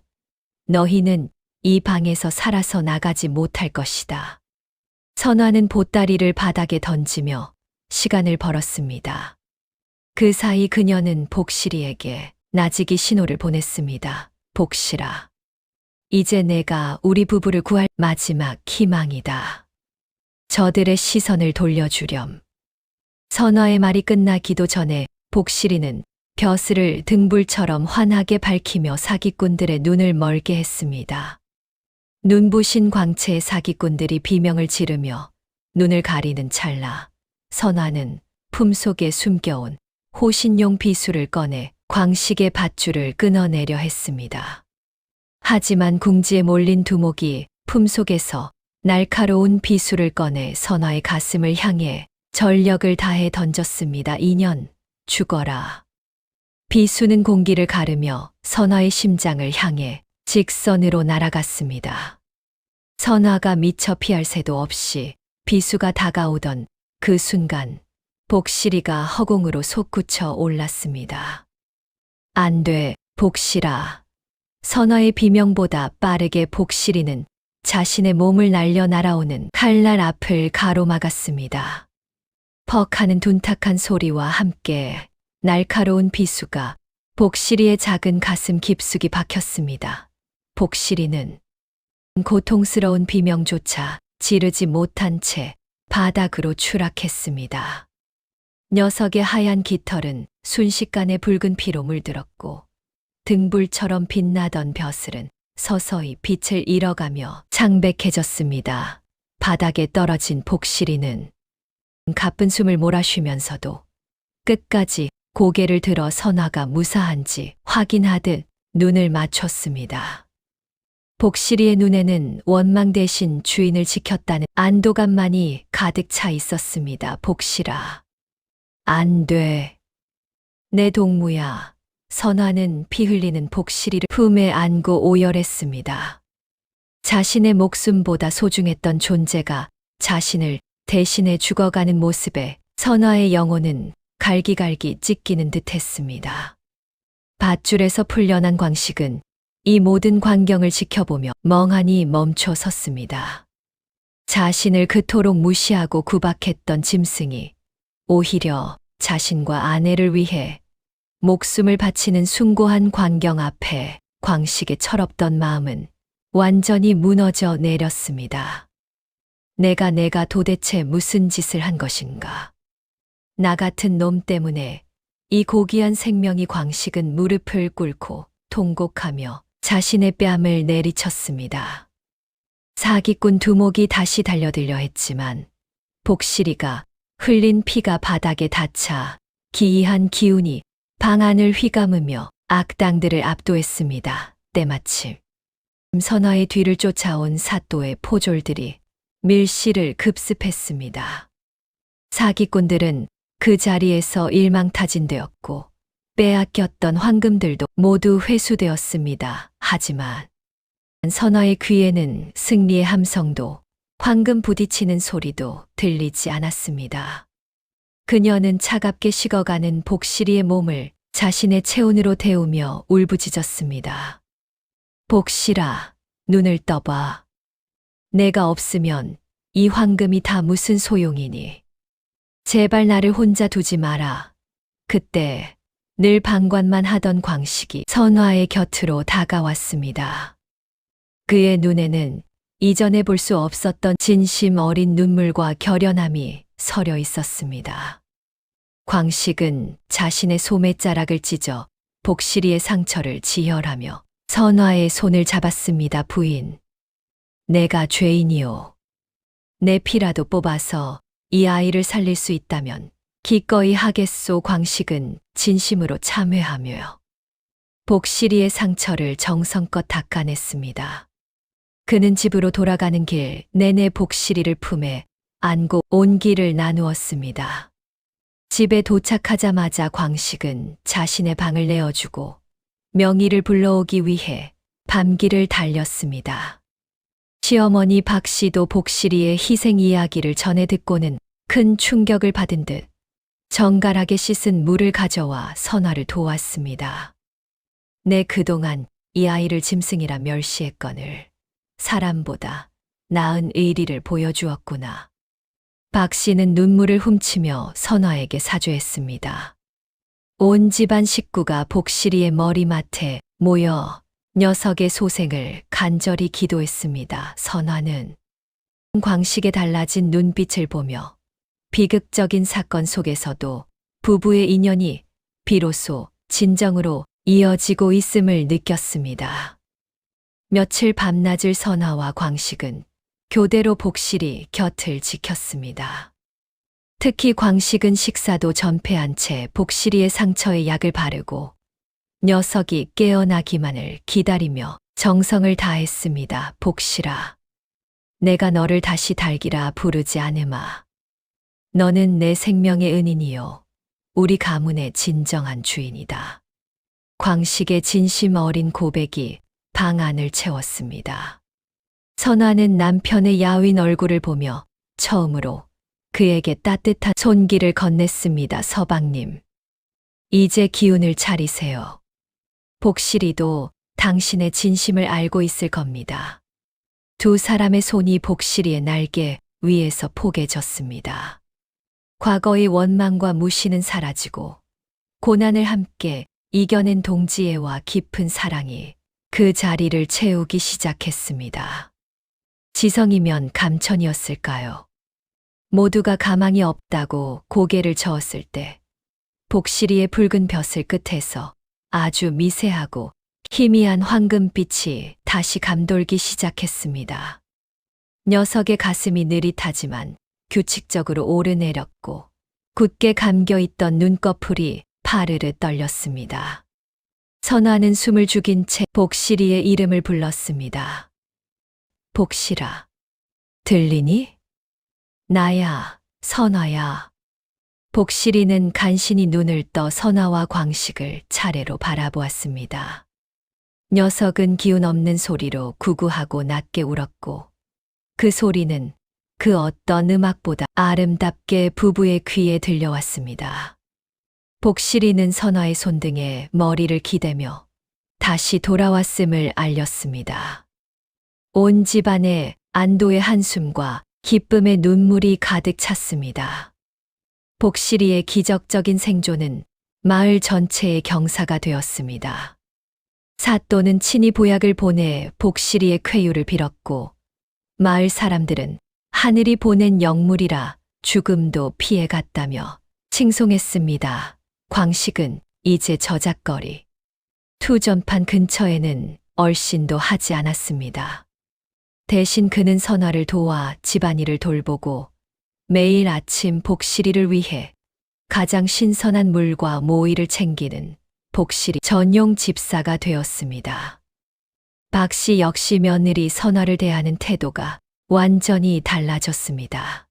C: 너희는 이 방에서 살아서 나가지 못할 것이다. 선화는 보따리를 바닥에 던지며 시간을 벌었습니다. 그 사이 그녀는 복실이에게 나지기 신호를 보냈습니다. 복실아, 이제 내가 우리 부부를 구할 마지막 희망이다. 저들의 시선을 돌려주렴. 선화의 말이 끝나기도 전에 복실이는 벼슬을 등불처럼 환하게 밝히며 사기꾼들의 눈을 멀게 했습니다. 눈부신 광채의 사기꾼들이 비명을 지르며 눈을 가리는 찰나 선화는 품속에 숨겨온 호신용 비수를 꺼내 광식의 밧줄을 끊어내려 했습니다. 하지만 궁지에 몰린 두목이 품속에서 날카로운 비수를 꺼내 선화의 가슴을 향해 전력을 다해 던졌습니다. 인연, 죽어라. 비수는 공기를 가르며 선화의 심장을 향해 직선으로 날아갔습니다. 선화가 미처 피할 새도 없이 비수가 다가오던 그 순간 복실이가 허공으로 솟구쳐 올랐습니다. 안 돼, 복실아. 선화의 비명보다 빠르게 복실이는 자신의 몸을 날려 날아오는 칼날 앞을 가로막았습니다. 퍽 하는 둔탁한 소리와 함께 날카로운 비수가 복실이의 작은 가슴 깊숙이 박혔습니다. 복실이는 고통스러운 비명조차 지르지 못한 채 바닥으로 추락했습니다. 녀석의 하얀 깃털은 순식간에 붉은 피로 물들었고 등불처럼 빛나던 벼슬은 서서히 빛을 잃어가며 창백해졌습니다. 바닥에 떨어진 복실이는 가쁜 숨을 몰아쉬면서도 끝까지 고개를 들어 선화가 무사한지 확인하듯 눈을 맞췄습니다. 복실이의 눈에는 원망 대신 주인을 지켰다는 안도감만이 가득 차 있었습니다. 복실아, 안 돼. 내 동무야. 선화는 피 흘리는 복실이를 품에 안고 오열했습니다. 자신의 목숨보다 소중했던 존재가 자신을 대신해 죽어가는 모습에 선화의 영혼은 갈기갈기 찢기는 듯 했습니다. 밧줄에서 풀려난 광식은 이 모든 광경을 지켜보며 멍하니 멈춰 섰습니다. 자신을 그토록 무시하고 구박했던 짐승이 오히려 자신과 아내를 위해 목숨을 바치는 숭고한 광경 앞에 광식의 철없던 마음은 완전히 무너져 내렸습니다. 내가 도대체 무슨 짓을 한 것인가? 나 같은 놈 때문에 이 고귀한 생명이 광식은 무릎을 꿇고 통곡하며 자신의 뺨을 내리쳤습니다. 사기꾼 두목이 다시 달려들려 했지만 복실이가 흘린 피가 바닥에 닿자 기이한 기운이 방 안을 휘감으며 악당들을 압도했습니다. 때마침 선화의 뒤를 쫓아온 사또의 포졸들이 밀실을 급습했습니다. 사기꾼들은 그 자리에서 일망타진되었고 빼앗겼던 황금들도 모두 회수되었습니다. 하지만 선화의 귀에는 승리의 함성도 황금 부딪히는 소리도 들리지 않았습니다. 그녀는 차갑게 식어가는 복실이의 몸을 자신의 체온으로 데우며 울부짖었습니다. 복실아, 눈을 떠봐. 내가 없으면 이 황금이 다 무슨 소용이니? 제발 나를 혼자 두지 마라. 그때 늘 방관만 하던 광식이 선화의 곁으로 다가왔습니다. 그의 눈에는 이전에 볼 수 없었던 진심 어린 눈물과 결연함이 서려 있었습니다. 광식은 자신의 소매자락을 찢어 복실이의 상처를 지혈하며 선화의 손을 잡았습니다. 부인, 내가 죄인이오. 내 피라도 뽑아서 이 아이를 살릴 수 있다면 기꺼이 하겠소. 광식은 진심으로 참회하며 복실이의 상처를 정성껏 닦아냈습니다. 그는 집으로 돌아가는 길 내내 복실이를 품에 안고 온기를 나누었습니다. 집에 도착하자마자 광식은 자신의 방을 내어주고 명의를 불러오기 위해 밤길을 달렸습니다. 시어머니 박 씨도 복실이의 희생 이야기를 전해 듣고는 큰 충격을 받은 듯 정갈하게 씻은 물을 가져와 선화를 도왔습니다. 내 그동안 이 아이를 짐승이라 멸시했거늘 사람보다 나은 의리를 보여주었구나. 박 씨는 눈물을 훔치며 선화에게 사죄했습니다. 온 집안 식구가 복실이의 머리맡에 모여 녀석의 소생을 간절히 기도했습니다. 선화는 광식의 달라진 눈빛을 보며 비극적인 사건 속에서도 부부의 인연이 비로소 진정으로 이어지고 있음을 느꼈습니다. 며칠 밤낮을 선화와 광식은 교대로 복실이 곁을 지켰습니다. 특히 광식은 식사도 전폐한 채 복실이의 상처에 약을 바르고 녀석이 깨어나기만을 기다리며 정성을 다했습니다. 복실아, 내가 너를 다시 달기라 부르지 않으마. 너는 내 생명의 은인이요, 우리 가문의 진정한 주인이다. 광식의 진심 어린 고백이 방 안을 채웠습니다. 선화는 남편의 야윈 얼굴을 보며 처음으로 그에게 따뜻한 손길을 건넸습니다. 서방님, 이제 기운을 차리세요. 복실이도 당신의 진심을 알고 있을 겁니다. 두 사람의 손이 복실이의 날개 위에서 포개졌습니다. 과거의 원망과 무시는 사라지고 고난을 함께 이겨낸 동지애와 깊은 사랑이 그 자리를 채우기 시작했습니다. 지성이면 감천이었을까요? 모두가 가망이 없다고 고개를 저었을 때 복실이의 붉은 벼슬 끝에서 아주 미세하고 희미한 황금빛이 다시 감돌기 시작했습니다. 녀석의 가슴이 느릿하지만 규칙적으로 오르내렸고 굳게 감겨있던 눈꺼풀이 파르르 떨렸습니다. 선화는 숨을 죽인 채 복실이의 이름을 불렀습니다. 복실아, 들리니? 나야, 선화야. 복실이는 간신히 눈을 떠 선화와 광식을 차례로 바라보았습니다. 녀석은 기운 없는 소리로 구구하고 낮게 울었고 그 소리는 그 어떤 음악보다 아름답게 부부의 귀에 들려왔습니다. 복실이는 선화의 손등에 머리를 기대며 다시 돌아왔음을 알렸습니다. 온 집안에 안도의 한숨과 기쁨의 눈물이 가득 찼습니다. 복실이의 기적적인 생존은 마을 전체의 경사가 되었습니다. 사또는 친히 보약을 보내 복실이의 쾌유를 빌었고 마을 사람들은 하늘이 보낸 영물이라 죽음도 피해갔다며 칭송했습니다. 광식은 이제 저작거리 투전판 근처에는 얼씬도 하지 않았습니다. 대신 그는 선화를 도와 집안일을 돌보고 매일 아침 복실이를 위해 가장 신선한 물과 모이를 챙기는 복실이 전용 집사가 되었습니다. 박씨 역시 며느리 선화를 대하는 태도가 완전히 달라졌습니다.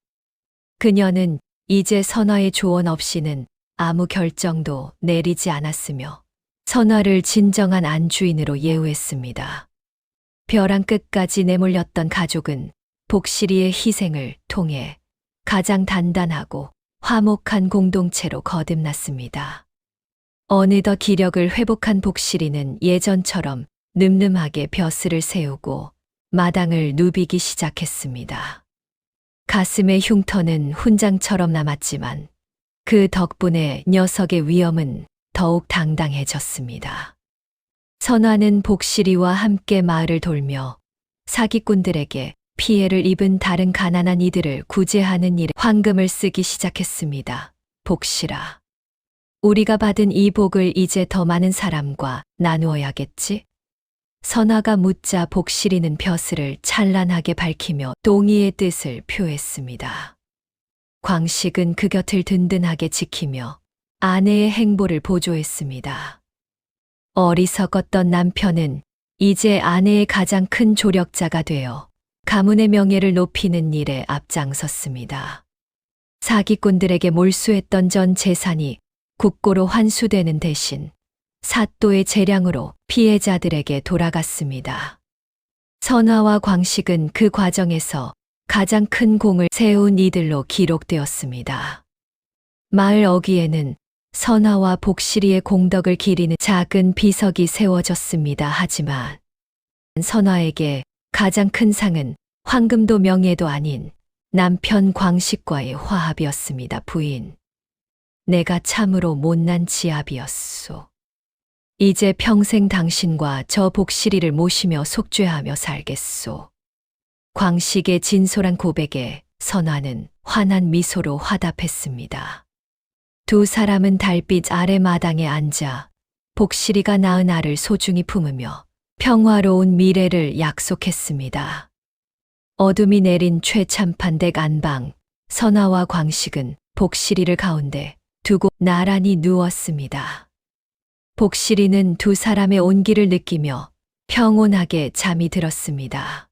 C: 그녀는 이제 선화의 조언 없이는 아무 결정도 내리지 않았으며 선화를 진정한 안주인으로 예우했습니다. 벼랑 끝까지 내몰렸던 가족은 복실이의 희생을 통해 가장 단단하고 화목한 공동체로 거듭났습니다. 어느덧 기력을 회복한 복실이는 예전처럼 늠름하게 벼슬을 세우고 마당을 누비기 시작했습니다. 가슴의 흉터는 훈장처럼 남았지만 그 덕분에 녀석의 위엄은 더욱 당당해졌습니다. 선화는 복실이와 함께 마을을 돌며 사기꾼들에게 피해를 입은 다른 가난한 이들을 구제하는 일에 황금을 쓰기 시작했습니다. 복실아, 우리가 받은 이 복을 이제 더 많은 사람과 나누어야겠지? 선화가 묻자 복실이는 벼슬을 찬란하게 밝히며 동의의 뜻을 표했습니다. 광식은 그 곁을 든든하게 지키며 아내의 행보를 보조했습니다. 어리석었던 남편은 이제 아내의 가장 큰 조력자가 되어 가문의 명예를 높이는 일에 앞장섰습니다. 사기꾼들에게 몰수했던 전 재산이 국고로 환수되는 대신 사또의 재량으로 피해자들에게 돌아갔습니다. 선화와 광식은 그 과정에서 가장 큰 공을 세운 이들로 기록되었습니다. 마을 어귀에는 선화와 복실이의 공덕을 기리는 작은 비석이 세워졌습니다. 하지만 선화에게 가장 큰 상은 황금도 명예도 아닌 남편 광식과의 화합이었습니다. 부인, 내가 참으로 못난 지압이었소. 이제 평생 당신과 저 복실이를 모시며 속죄하며 살겠소. 광식의 진솔한 고백에 선화는 환한 미소로 화답했습니다. 두 사람은 달빛 아래 마당에 앉아 복실이가 낳은 알을 소중히 품으며 평화로운 미래를 약속했습니다. 어둠이 내린 최참판댁 안방, 선화와 광식은 복실이를 가운데 두고 나란히 누웠습니다. 복실이는 두 사람의 온기를 느끼며 평온하게 잠이 들었습니다.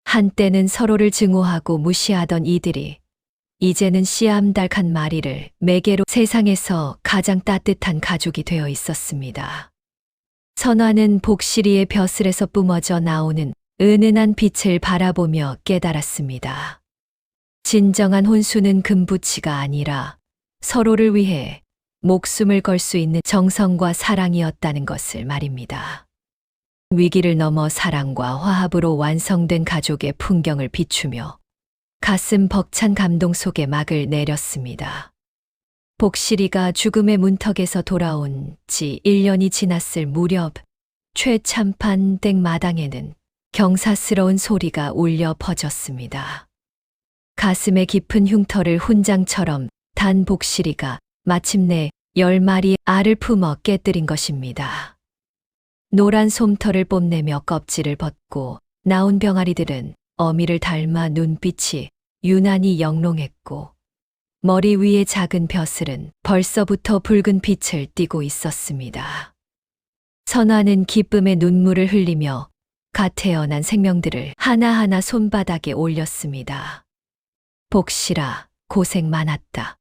C: 한때는 서로를 증오하고 무시하던 이들이 이제는 씨암달칸 마리를 매개로 세상에서 가장 따뜻한 가족이 되어 있었습니다. 선화는 복실이의 벼슬에서 뿜어져 나오는 은은한 빛을 바라보며 깨달았습니다. 진정한 혼수는 금붙이가 아니라 서로를 위해 목숨을 걸 수 있는 정성과 사랑이었다는 것을 말입니다. 위기를 넘어 사랑과 화합으로 완성된 가족의 풍경을 비추며 가슴 벅찬 감동 속에 막을 내렸습니다. 복실이가 죽음의 문턱에서 돌아온 지 1년이 지났을 무렵 최참판 댁 마당에는 경사스러운 소리가 울려 퍼졌습니다. 가슴에 깊은 흉터를 훈장처럼 단 복실이가 마침내 10마리의 알을 품어 깨뜨린 것입니다. 노란 솜털을 뽐내며 껍질을 벗고 나온 병아리들은 어미를 닮아 눈빛이 유난히 영롱했고 머리 위의 작은 벼슬은 벌써부터 붉은 빛을 띠고 있었습니다. 선화는 기쁨의 눈물을 흘리며 갓 태어난 생명들을 하나하나 손바닥에 올렸습니다. 복실아, 고생 많았다.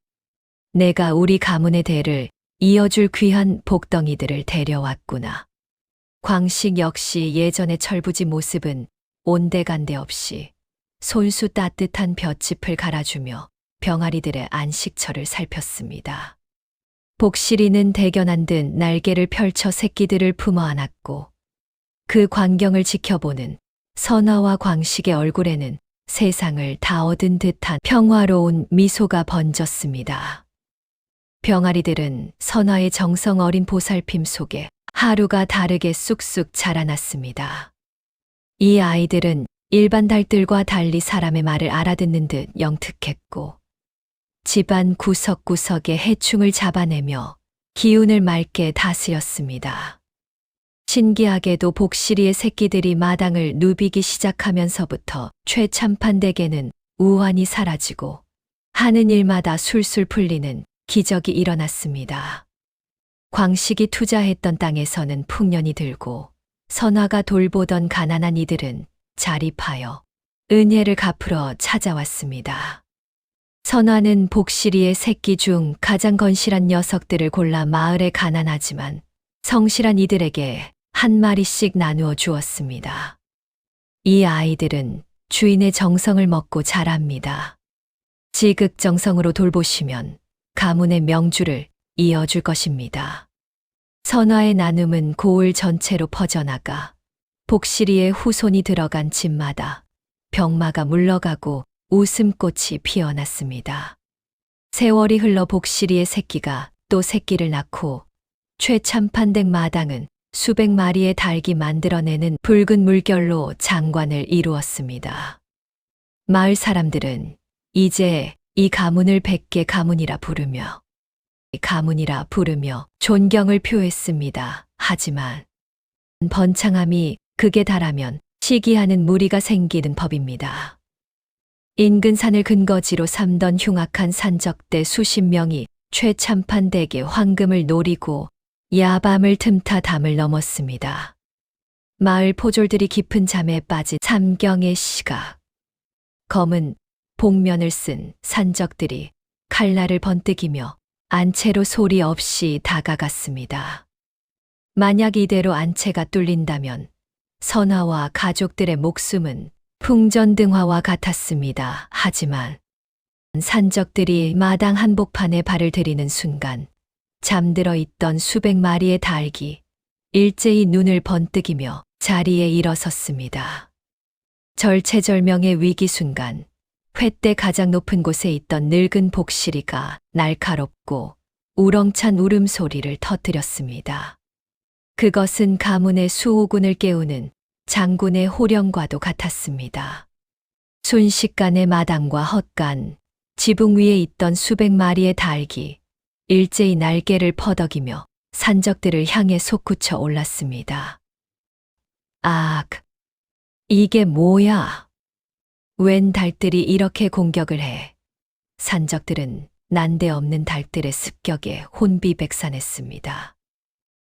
C: 내가 우리 가문의 대를 이어줄 귀한 복덩이들을 데려왔구나. 광식 역시 예전의 철부지 모습은 온데간데 없이 손수 따뜻한 볏짚을 갈아주며 병아리들의 안식처를 살폈습니다. 복실이는 대견한 듯 날개를 펼쳐 새끼들을 품어 안았고 그 광경을 지켜보는 선화와 광식의 얼굴에는 세상을 다 얻은 듯한 평화로운 미소가 번졌습니다. 병아리들은 선화의 정성 어린 보살핌 속에 하루가 다르게 쑥쑥 자라났습니다. 이 아이들은 일반 닭들과 달리 사람의 말을 알아듣는 듯 영특했고 집안 구석구석에 해충을 잡아내며 기운을 맑게 다스렸습니다. 신기하게도 복실이의 새끼들이 마당을 누비기 시작하면서부터 최참판 댁에는 우환이 사라지고 하는 일마다 술술 풀리는 기적이 일어났습니다. 광식이 투자했던 땅에서는 풍년이 들고 선화가 돌보던 가난한 이들은 자립하여 은혜를 갚으러 찾아왔습니다. 선화는 복실이의 새끼 중 가장 건실한 녀석들을 골라 마을의 가난하지만 성실한 이들에게 한 마리씩 나누어 주었습니다. 이 아이들은 주인의 정성을 먹고 자랍니다. 지극정성으로 돌보시면 가문의 명주를 이어줄 것입니다. 선화의 나눔은 고을 전체로 퍼져나가 복실이의 후손이 들어간 집마다 병마가 물러가고 웃음꽃이 피어났습니다. 세월이 흘러 복실이의 새끼가 또 새끼를 낳고 최참판댁 마당은 수백 마리의 닭이 만들어내는 붉은 물결로 장관을 이루었습니다. 마을 사람들은 이제 이 가문을 백개 가문이라 부르며 존경을 표했습니다. 하지만 번창함이 극에 달하면 시기하는 무리가 생기는 법입니다. 인근 산을 근거지로 삼던 흉악한 산적대 수십 명이 최참판 댁의 황금을 노리고 야밤을 틈타 담을 넘었습니다. 마을 포졸들이 깊은 잠에 빠진 삼경의 시각. 검은 복면을 쓴 산적들이 칼날을 번뜩이며 안채로 소리 없이 다가갔습니다. 만약 이대로 안채가 뚫린다면 선화와 가족들의 목숨은 풍전등화와 같았습니다. 하지만 산적들이 마당 한복판에 발을 들이는 순간 잠들어 있던 수백 마리의 닭이 일제히 눈을 번뜩이며 자리에 일어섰습니다. 절체절명의 위기 순간 횃대 가장 높은 곳에 있던 늙은 복실이가 날카롭고 우렁찬 울음소리를 터뜨렸습니다. 그것은 가문의 수호군을 깨우는 장군의 호령과도 같았습니다. 순식간에 마당과 헛간, 지붕 위에 있던 수백 마리의 닭이 일제히 날개를 퍼덕이며 산적들을 향해 솟구쳐 올랐습니다. 악! 이게 뭐야? 웬 닭들이 이렇게 공격을 해? 산적들은 난데없는 닭들의 습격에 혼비백산했습니다.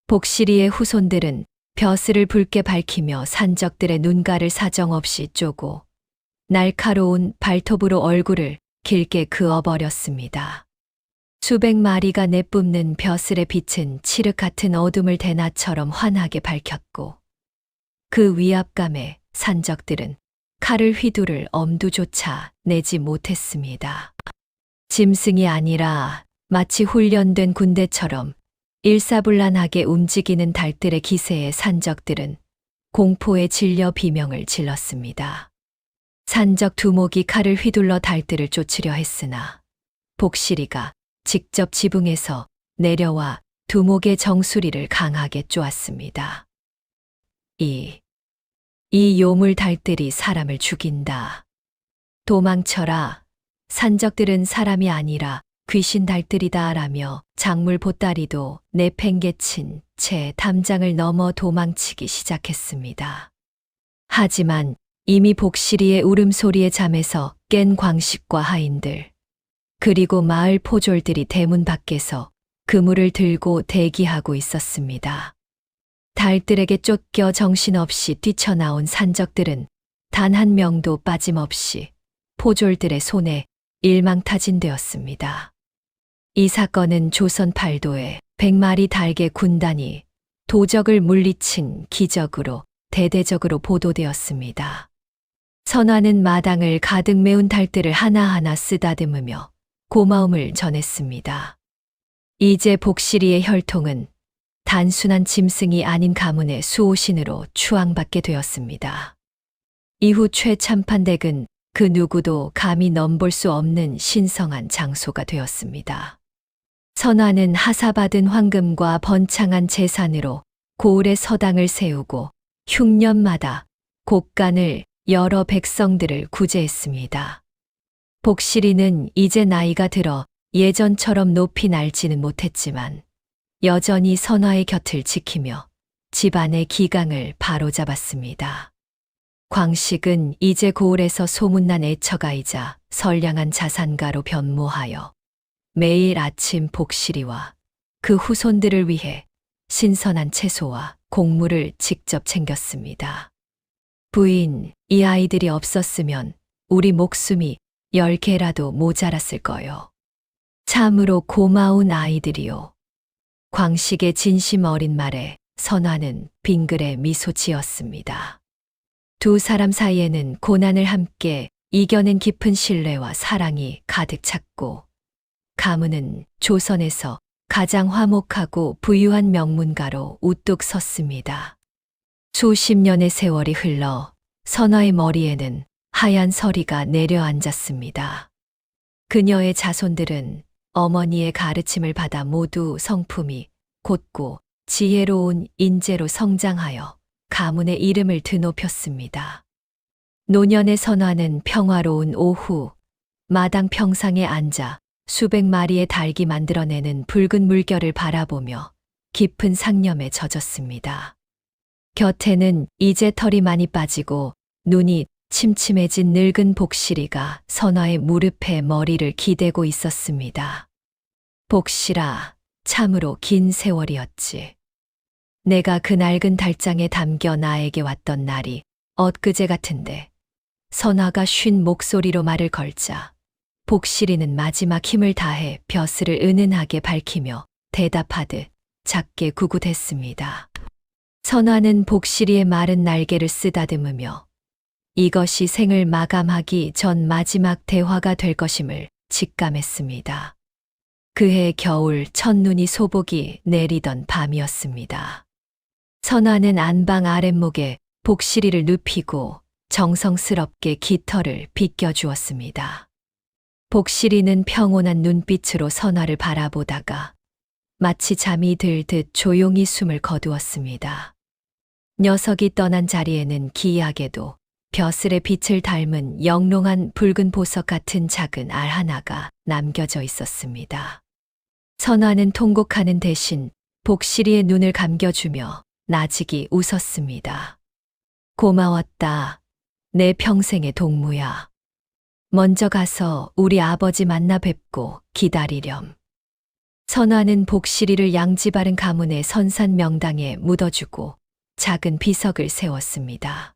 C: 복실이의 후손들은 벼슬을 붉게 밝히며 산적들의 눈가를 사정없이 쪼고 날카로운 발톱으로 얼굴을 길게 그어버렸습니다. 수백 마리가 내뿜는 벼슬의 빛은 칠흑 같은 어둠을 대낮처럼 환하게 밝혔고 그 위압감에 산적들은 칼을 휘두를 엄두조차 내지 못했습니다. 짐승이 아니라 마치 훈련된 군대처럼 일사불란하게 움직이는 닭들의 기세에 산적들은 공포에 질려 비명을 질렀습니다. 산적 두목이 칼을 휘둘러 닭들을 쫓으려 했으나 복실이가 직접 지붕에서 내려와 두목의 정수리를 강하게 쪼았습니다. 이 요물 달들이 사람을 죽인다. 도망쳐라. 산적들은 사람이 아니라 귀신 달들이다 라며 작물 보따리도 내팽개친 채 담장을 넘어 도망치기 시작했습니다. 하지만 이미 복실이의 울음소리에 잠에서 깬 광식과 하인들, 그리고 마을 포졸들이 대문 밖에서 그물을 들고 대기하고 있었습니다. 달들에게 쫓겨 정신없이 뛰쳐나온 산적들은 단 한 명도 빠짐없이 포졸들의 손에 일망타진되었습니다. 이 사건은 조선 팔도의 100마리 달개 군단이 도적을 물리친 기적으로 대대적으로 보도되었습니다. 선화는 마당을 가득 메운 달들을 하나하나 쓰다듬으며 고마움을 전했습니다. 이제 복실이의 혈통은 단순한 짐승이 아닌 가문의 수호신으로 추앙받게 되었습니다. 이후 최참판댁은 그 누구도 감히 넘볼 수 없는 신성한 장소가 되었습니다. 선화는 하사받은 황금과 번창한 재산으로 고을의 서당을 세우고 흉년마다 곡간을 열어 백성들을 구제했습니다. 복실이는 이제 나이가 들어 예전처럼 높이 날지는 못했지만 여전히 선화의 곁을 지키며 집안의 기강을 바로잡았습니다. 광식은 이제 고을에서 소문난 애처가이자 선량한 자산가로 변모하여 매일 아침 복실이와 그 후손들을 위해 신선한 채소와 곡물을 직접 챙겼습니다. 부인, 이 아이들이 없었으면 우리 목숨이 10개라도 모자랐을 거요. 참으로 고마운 아이들이요. 광식의 진심 어린 말에 선화는 빙그레 미소 지었습니다. 두 사람 사이에는 고난을 함께 이겨낸 깊은 신뢰와 사랑이 가득 찼고, 가문은 조선에서 가장 화목하고 부유한 명문가로 우뚝 섰습니다. 수십 년의 세월이 흘러 선화의 머리에는 하얀 서리가 내려앉았습니다. 그녀의 자손들은 어머니의 가르침을 받아 모두 성품이 곧고 지혜로운 인재로 성장하여 가문의 이름을 드높였습니다. 노년의 선화는 평화로운 오후 마당 평상에 앉아 수백 마리의 닭이 만들어내는 붉은 물결을 바라보며 깊은 상념에 젖었습니다. 곁에는 이제 털이 많이 빠지고 눈이 침침해진 늙은 복실이가 선화의 무릎에 머리를 기대고 있었습니다. 복실아, 참으로 긴 세월이었지. 내가 그 낡은 달장에 담겨 나에게 왔던 날이 엊그제 같은데, 선화가 쉰 목소리로 말을 걸자 복실이는 마지막 힘을 다해 벼슬을 은은하게 밝히며 대답하듯 작게 구굿했습니다. 선화는 복실이의 마른 날개를 쓰다듬으며 이것이 생을 마감하기 전 마지막 대화가 될 것임을 직감했습니다. 그해 겨울 첫눈이 소복이 내리던 밤이었습니다. 선화는 안방 아랫목에 복실이를 눕히고 정성스럽게 깃털을 빗겨주었습니다. 복실이는 평온한 눈빛으로 선화를 바라보다가 마치 잠이 들 듯 조용히 숨을 거두었습니다. 녀석이 떠난 자리에는 기이하게도 벼슬의 빛을 닮은 영롱한 붉은 보석 같은 작은 알 하나가 남겨져 있었습니다. 선화는 통곡하는 대신 복실이의 눈을 감겨주며 나직이 웃었습니다. 고마웠다. 내 평생의 동무야. 먼저 가서 우리 아버지 만나 뵙고 기다리렴. 선화는 복실이를 양지바른 가문의 선산 명당에 묻어주고 작은 비석을 세웠습니다.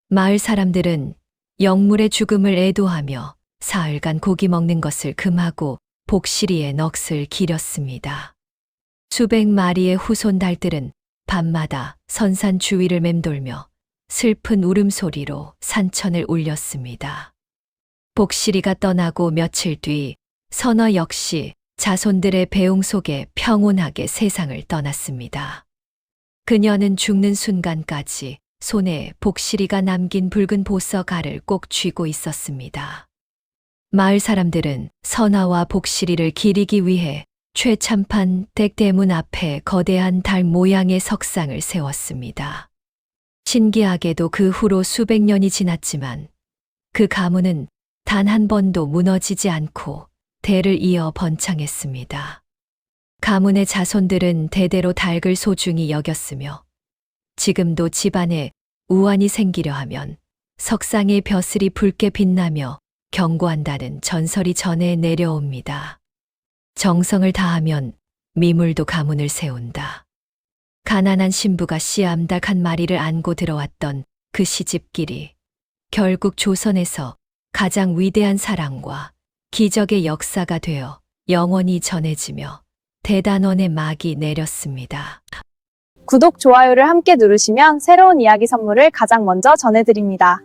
C: 마을 사람들은 영물의 죽음을 애도하며 사흘간 고기 먹는 것을 금하고 복실이의 넋을 기렸습니다. 수백 마리의 후손 달들은 밤마다 선산 주위를 맴돌며 슬픈 울음소리로 산천을 울렸습니다. 복실이가 떠나고 며칠 뒤 선화 역시 자손들의 배웅 속에 평온하게 세상을 떠났습니다. 그녀는 죽는 순간까지 손에 복실이가 남긴 붉은 보석 알을 꼭 쥐고 있었습니다. 마을 사람들은 선화와 복실이를 기리기 위해 최참판 댁 대문 앞에 거대한 달 모양의 석상을 세웠습니다. 신기하게도 그 후로 수백 년이 지났지만 그 가문은 단 한 번도 무너지지 않고 대를 이어 번창했습니다. 가문의 자손들은 대대로 닭을 소중히 여겼으며 지금도 집안에 우환이 생기려 하면 석상의 벼슬이 붉게 빛나며 경고한다는 전설이 전해 내려옵니다. 정성을 다하면 미물도 가문을 세운다. 가난한 신부가 씨암닭 한 마리를 안고 들어왔던 그 시집길이 결국 조선에서 가장 위대한 사랑과 기적의 역사가 되어 영원히 전해지며 대단원의 막이 내렸습니다.
B: 구독, 좋아요를 함께 누르시면 새로운 이야기 선물을 가장 먼저 전해드립니다.